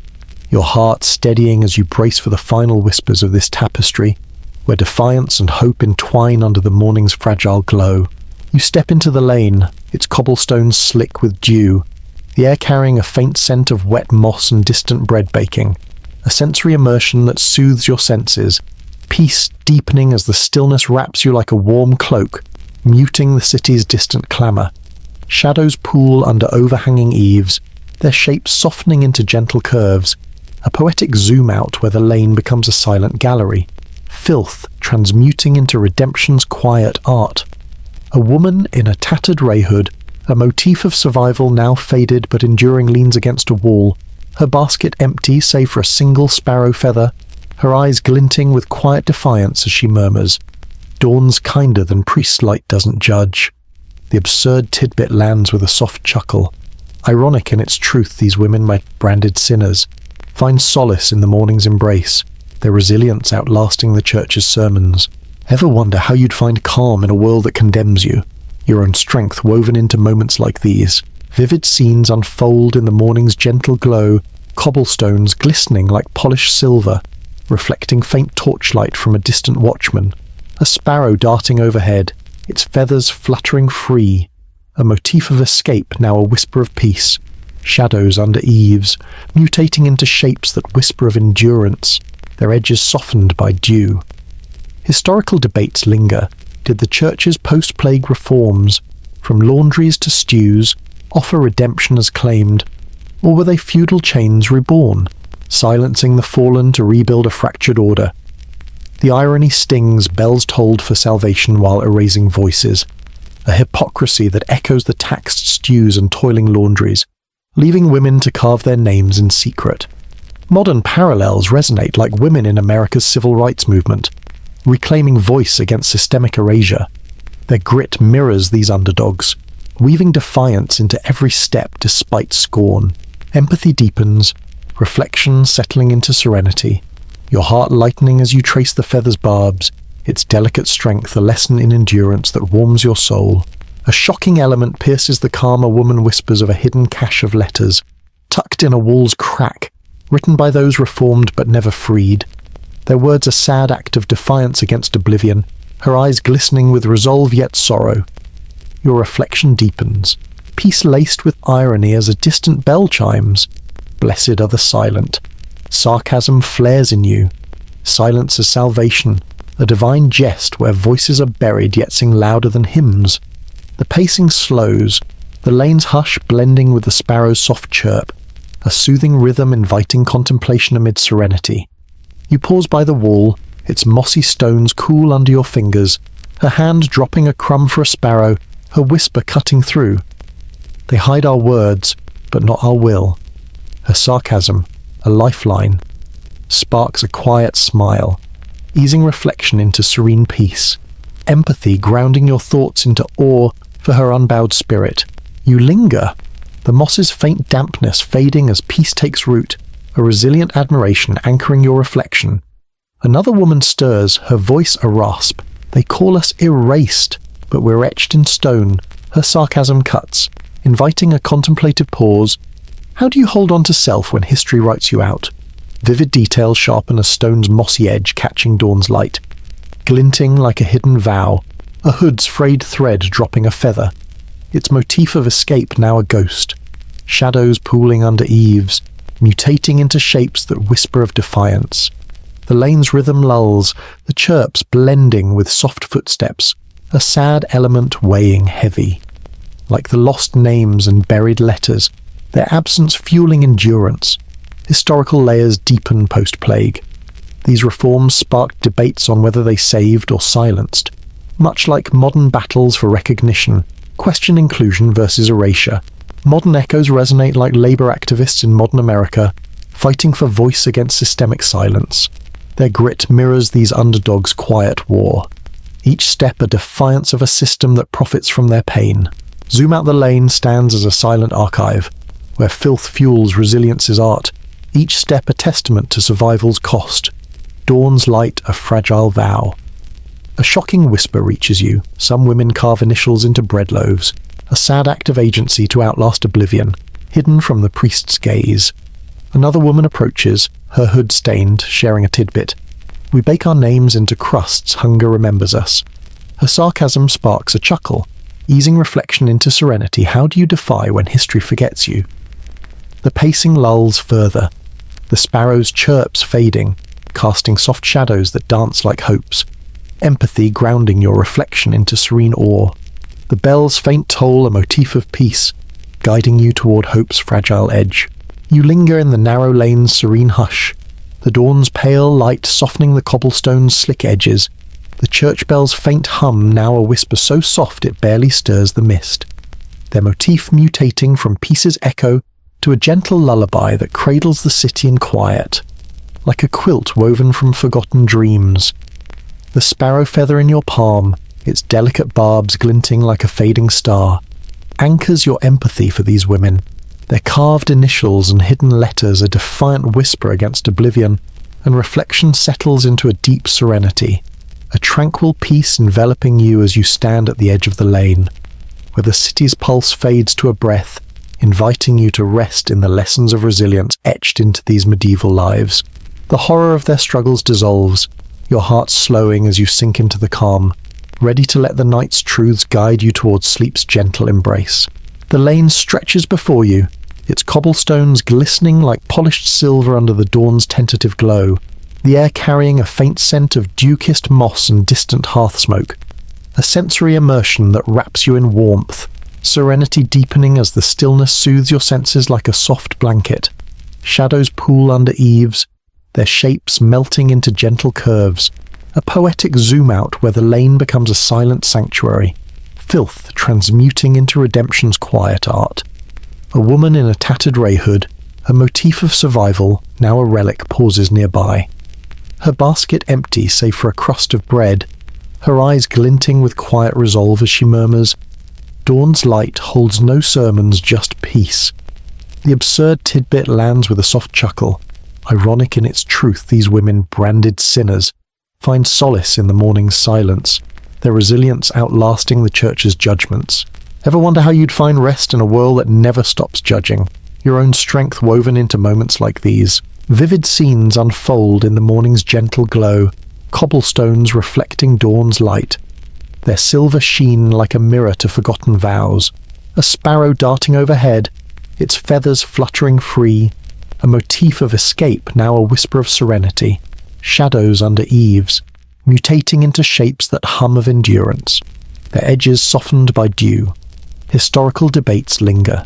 your heart steadying as you brace for the final whispers of this tapestry, where defiance and hope entwine under the morning's fragile glow. You step into the lane, its cobblestones slick with dew, the air carrying a faint scent of wet moss and distant bread baking, a sensory immersion that soothes your senses, peace deepening as the stillness wraps you like a warm cloak, muting the city's distant clamour. Shadows pool under overhanging eaves, their shapes softening into gentle curves, a poetic zoom out where the lane becomes a silent gallery, filth transmuting into redemption's quiet art. A woman in a tattered ray hood, a motif of survival now faded but enduring, leans against a wall, her basket empty save for a single sparrow feather, her eyes glinting with quiet defiance as she murmurs, "Dawn's kinder than priest light doesn't judge." The absurd tidbit lands with a soft chuckle. Ironic in its truth, these women, my branded sinners, find solace in the morning's embrace, their resilience outlasting the church's sermons. Ever wonder how you'd find calm in a world that condemns you? Your own strength woven into moments like these. Vivid scenes unfold in the morning's gentle glow, cobblestones glistening like polished silver, reflecting faint torchlight from a distant watchman. A sparrow darting overhead, its feathers fluttering free. A motif of escape, now a whisper of peace. Shadows under eaves, mutating into shapes that whisper of endurance, their edges softened by dew. Historical debates linger. Did the church's post-plague reforms, from laundries to stews, offer redemption as claimed, or were they feudal chains reborn, silencing the fallen to rebuild a fractured order? The irony stings, bells tolled for salvation while erasing voices. A hypocrisy that echoes the taxed stews and toiling laundries, leaving women to carve their names in secret. Modern parallels resonate like women in America's civil rights movement, reclaiming voice against systemic erasure. Their grit mirrors these underdogs, weaving defiance into every step despite scorn. Empathy deepens, reflection settling into serenity, your heart lightening as you trace the feather's barbs, its delicate strength a lesson in endurance that warms your soul. A shocking element pierces the calm a woman whispers of a hidden cache of letters, tucked in a wall's crack, written by those reformed but never freed. Their words a sad act of defiance against oblivion, her eyes glistening with resolve yet sorrow. Your reflection deepens, peace laced with irony as a distant bell chimes. Blessed are the silent. Sarcasm flares in you. Silence is salvation, a divine jest where voices are buried yet sing louder than hymns. The pacing slows, the lanes hush blending with the sparrow's soft chirp, a soothing rhythm inviting contemplation amid serenity. You pause by the wall, its mossy stones cool under your fingers, her hand dropping a crumb for a sparrow, her whisper cutting through. They hide our words, but not our will. Her sarcasm, a lifeline, sparks a quiet smile, easing reflection into serene peace. Empathy grounding your thoughts into awe for her unbowed spirit. You linger, the moss's faint dampness fading as peace takes root, a resilient admiration anchoring your reflection. Another woman stirs, her voice a rasp. They call us erased, but we're etched in stone. Her sarcasm cuts, inviting a contemplative pause. How do you hold on to self when history writes you out? Vivid details sharpen a stone's mossy edge catching dawn's light, glinting like a hidden vow, a hood's frayed thread dropping a feather, its motif of escape now a ghost, shadows pooling under eaves, mutating into shapes that whisper of defiance. The lane's rhythm lulls, the chirps blending with soft footsteps, a sad element weighing heavy. Like the lost names and buried letters, their absence fueling endurance. Historical layers deepen post-plague. These reforms sparked debates on whether they saved or silenced. Much like modern battles for recognition, question inclusion versus erasure. Modern echoes resonate like labor activists in modern America, fighting for voice against systemic silence. Their grit mirrors these underdogs' quiet war. Each step a defiance of a system that profits from their pain. Zoom Out the Lane stands as a silent archive, where filth fuels resilience's art, each step a testament to survival's cost. Dawn's light a fragile vow. A shocking whisper reaches you. Some women carve initials into bread loaves, a sad act of agency to outlast oblivion, hidden from the priest's gaze. Another woman approaches, her hood stained, sharing a tidbit. We bake our names into crusts hunger remembers us. Her sarcasm sparks a chuckle, easing reflection into serenity. How do you defy when history forgets you? The pacing lulls further, the sparrow's chirps fading, casting soft shadows that dance like hopes. Empathy grounding your reflection into serene awe. The bell's faint toll a motif of peace, guiding you toward hope's fragile edge. You linger in the narrow lane's serene hush, the dawn's pale light softening the cobblestone's slick edges. The church bell's faint hum now a whisper so soft it barely stirs the mist, their motif mutating from Peace's echo to a gentle lullaby that cradles the city in quiet, like a quilt woven from forgotten dreams. The sparrow feather in your palm, its delicate barbs glinting like a fading star, anchors your empathy for these women, their carved initials and hidden letters a defiant whisper against oblivion, and reflection settles into a deep serenity, a tranquil peace enveloping you as you stand at the edge of the lane, where the city's pulse fades to a breath, inviting you to rest in the lessons of resilience etched into these medieval lives. The horror of their struggles dissolves, your heart slowing as you sink into the calm, ready to let the night's truths guide you towards sleep's gentle embrace. The lane stretches before you, its cobblestones glistening like polished silver under the dawn's tentative glow, the air carrying a faint scent of dew-kissed moss and distant hearth smoke, a sensory immersion that wraps you in warmth, serenity deepening as the stillness soothes your senses like a soft blanket. Shadows pool under eaves, their shapes melting into gentle curves, a poetic zoom-out where the lane becomes a silent sanctuary, filth transmuting into redemption's quiet art. A woman in a tattered ray hood, a motif of survival, now a relic, pauses nearby. Her basket empty save for a crust of bread, her eyes glinting with quiet resolve as she murmurs, "Dawn's light holds no sermons, just peace." The absurd tidbit lands with a soft chuckle. Ironic in its truth, these women, branded sinners, find solace in the morning's silence, their resilience outlasting the church's judgments. Ever wonder how you'd find rest in a world that never stops judging? Your own strength woven into moments like these. Vivid scenes unfold in the morning's gentle glow, cobblestones reflecting dawn's light, their silver sheen like a mirror to forgotten vows. A sparrow darting overhead, its feathers fluttering free, a motif of escape now a whisper of serenity. Shadows under eaves, mutating into shapes that hum of endurance, their edges softened by dew. Historical debates linger.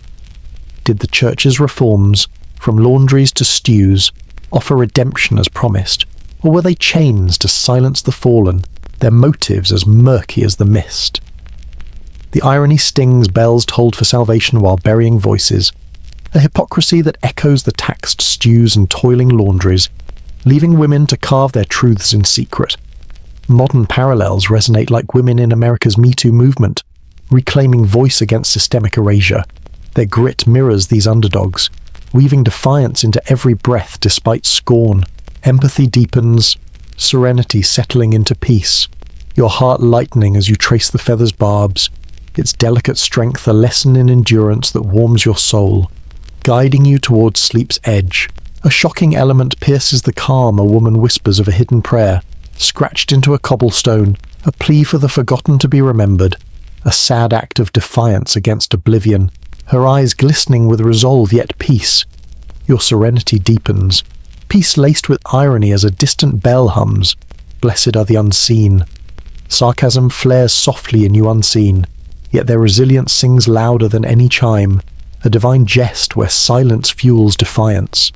Did the church's reforms, from laundries to stews, offer redemption as promised, or were they chains to silence the fallen, their motives as murky as the mist? The irony stings bells tolled for salvation while burying voices, a hypocrisy that echoes the taxed stews and toiling laundries, leaving women to carve their truths in secret. Modern parallels resonate like women in America's Me Too movement, reclaiming voice against systemic erasure. Their grit mirrors these underdogs, weaving defiance into every breath despite scorn. Empathy deepens, serenity settling into peace, your heart lightening as you trace the feather's barbs, its delicate strength a lesson in endurance that warms your soul, guiding you towards sleep's edge. A shocking element pierces the calm a woman whispers of a hidden prayer, scratched into a cobblestone, a plea for the forgotten to be remembered, a sad act of defiance against oblivion, her eyes glistening with resolve yet peace. Your serenity deepens, peace laced with irony as a distant bell hums, "Blessed are the unseen." Sarcasm flares softly in you unseen, yet their resilience sings louder than any chime, a divine jest where silence fuels defiance.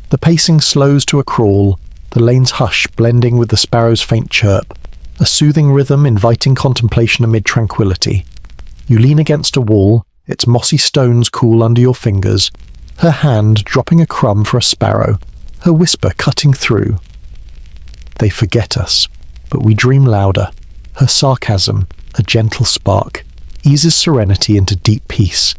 The pacing slows to a crawl, the lane's hush blending with the sparrow's faint chirp, a soothing rhythm inviting contemplation amid tranquility. You lean against a wall, its mossy stones cool under your fingers, her hand dropping a crumb for a sparrow, her whisper cutting through. They forget us, but we dream louder. Her sarcasm, a gentle spark, eases serenity into deep peace,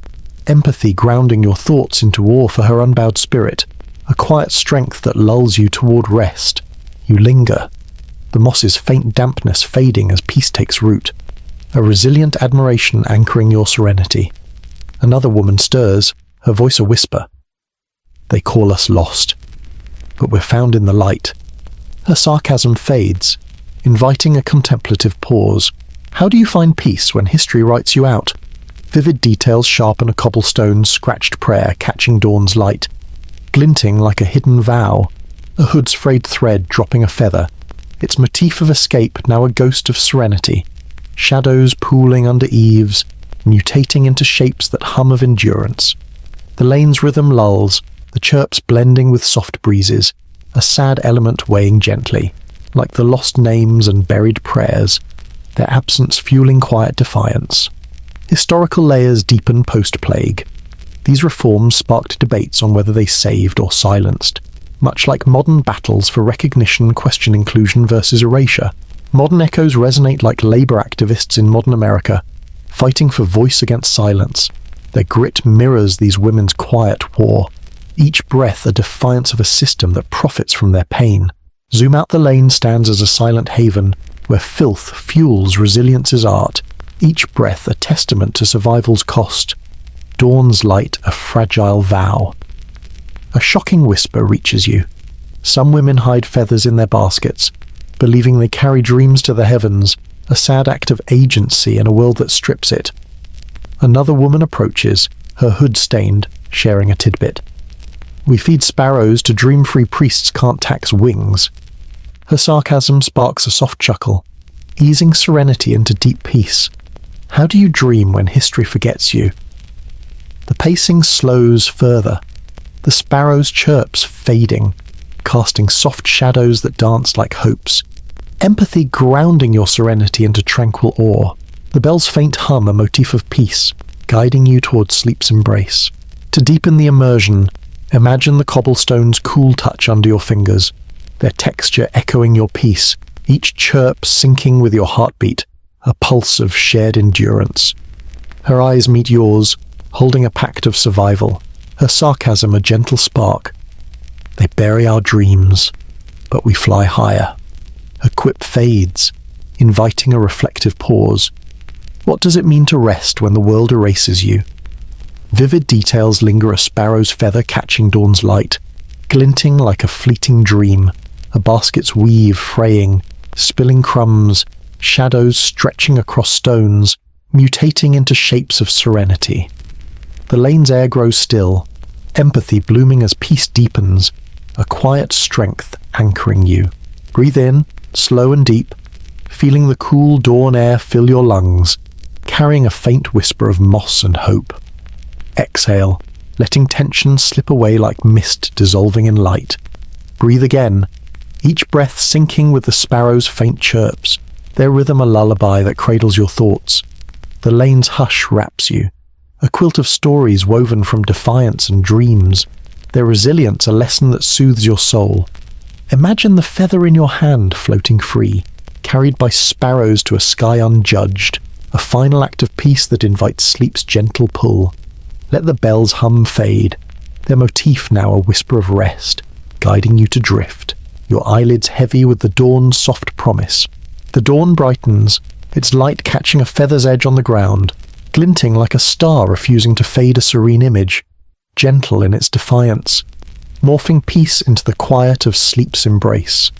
empathy grounding your thoughts into awe for her unbowed spirit, a quiet strength that lulls you toward rest. You linger, the moss's faint dampness fading as peace takes root, a resilient admiration anchoring your serenity. Another woman stirs, her voice a whisper. They call us lost, but we're found in the light. Her sarcasm fades, inviting a contemplative pause. How do you find peace when history writes you out? Vivid details sharpen a cobblestone's scratched prayer catching dawn's light, glinting like a hidden vow, a hood's frayed thread dropping a feather, its motif of escape now a ghost of serenity, shadows pooling under eaves, mutating into shapes that hum of endurance. The lane's rhythm lulls, the chirps blending with soft breezes, a sad element weighing gently. like the lost names and buried prayers, their absence fueling quiet defiance. Historical layers deepen post-plague. These reforms sparked debates on whether they saved or silenced. Much like modern battles for recognition question inclusion versus erasure, modern echoes resonate like labor activists in modern America, fighting for voice against silence. Their grit mirrors these women's quiet war, each breath a defiance of a system that profits from their pain. Zoom Out, the Lane stands as a silent haven where filth fuels resilience's art, each breath a testament to survival's cost. Dawn's light a fragile vow. A shocking whisper reaches you. Some women hide feathers in their baskets, believing they carry dreams to the heavens, a sad act of agency in a world that strips it. Another woman approaches, her hood stained, sharing a tidbit. We feed sparrows to dream-free priests can't tax wings. Her sarcasm sparks a soft chuckle, easing serenity into deep peace. How do you dream when history forgets you? The pacing slows further, the sparrow's chirps fading, casting soft shadows that dance like hopes. Empathy grounding your serenity into tranquil awe. The bells' faint hum a motif of peace, guiding you towards sleep's embrace. To deepen the immersion, imagine the cobblestone's cool touch under your fingers, their texture echoing your peace, each chirp syncing with your heartbeat, a pulse of shared endurance. Her eyes meet yours, holding a pact of survival, her sarcasm a gentle spark. They bury our dreams, but we fly higher. Her quip fades, inviting a reflective pause. What does it mean to rest when the world erases you? Vivid details linger, a sparrow's feather catching dawn's light, glinting like a fleeting dream, a basket's weave fraying, spilling crumbs, shadows stretching across stones, mutating into shapes of serenity. The lane's air grows still, empathy blooming as peace deepens, a quiet strength anchoring you. Breathe in, slow and deep, feeling the cool dawn air fill your lungs, carrying a faint whisper of moss and hope. Exhale, letting tension slip away like mist dissolving in light. Breathe again, each breath syncing with the sparrow's faint chirps, their rhythm a lullaby that cradles your thoughts. The lane's hush wraps you, a quilt of stories woven from defiance and dreams, their resilience a lesson that soothes your soul. Imagine the feather in your hand floating free, carried by sparrows to a sky unjudged, a final act of peace that invites sleep's gentle pull. Let the bells' hum fade, their motif now a whisper of rest, guiding you to drift, your eyelids heavy with the dawn's soft promise. The dawn brightens, its light catching a feather's edge on the ground, glinting like a star refusing to fade a serene image, gentle in its defiance, morphing peace into the quiet of sleep's embrace.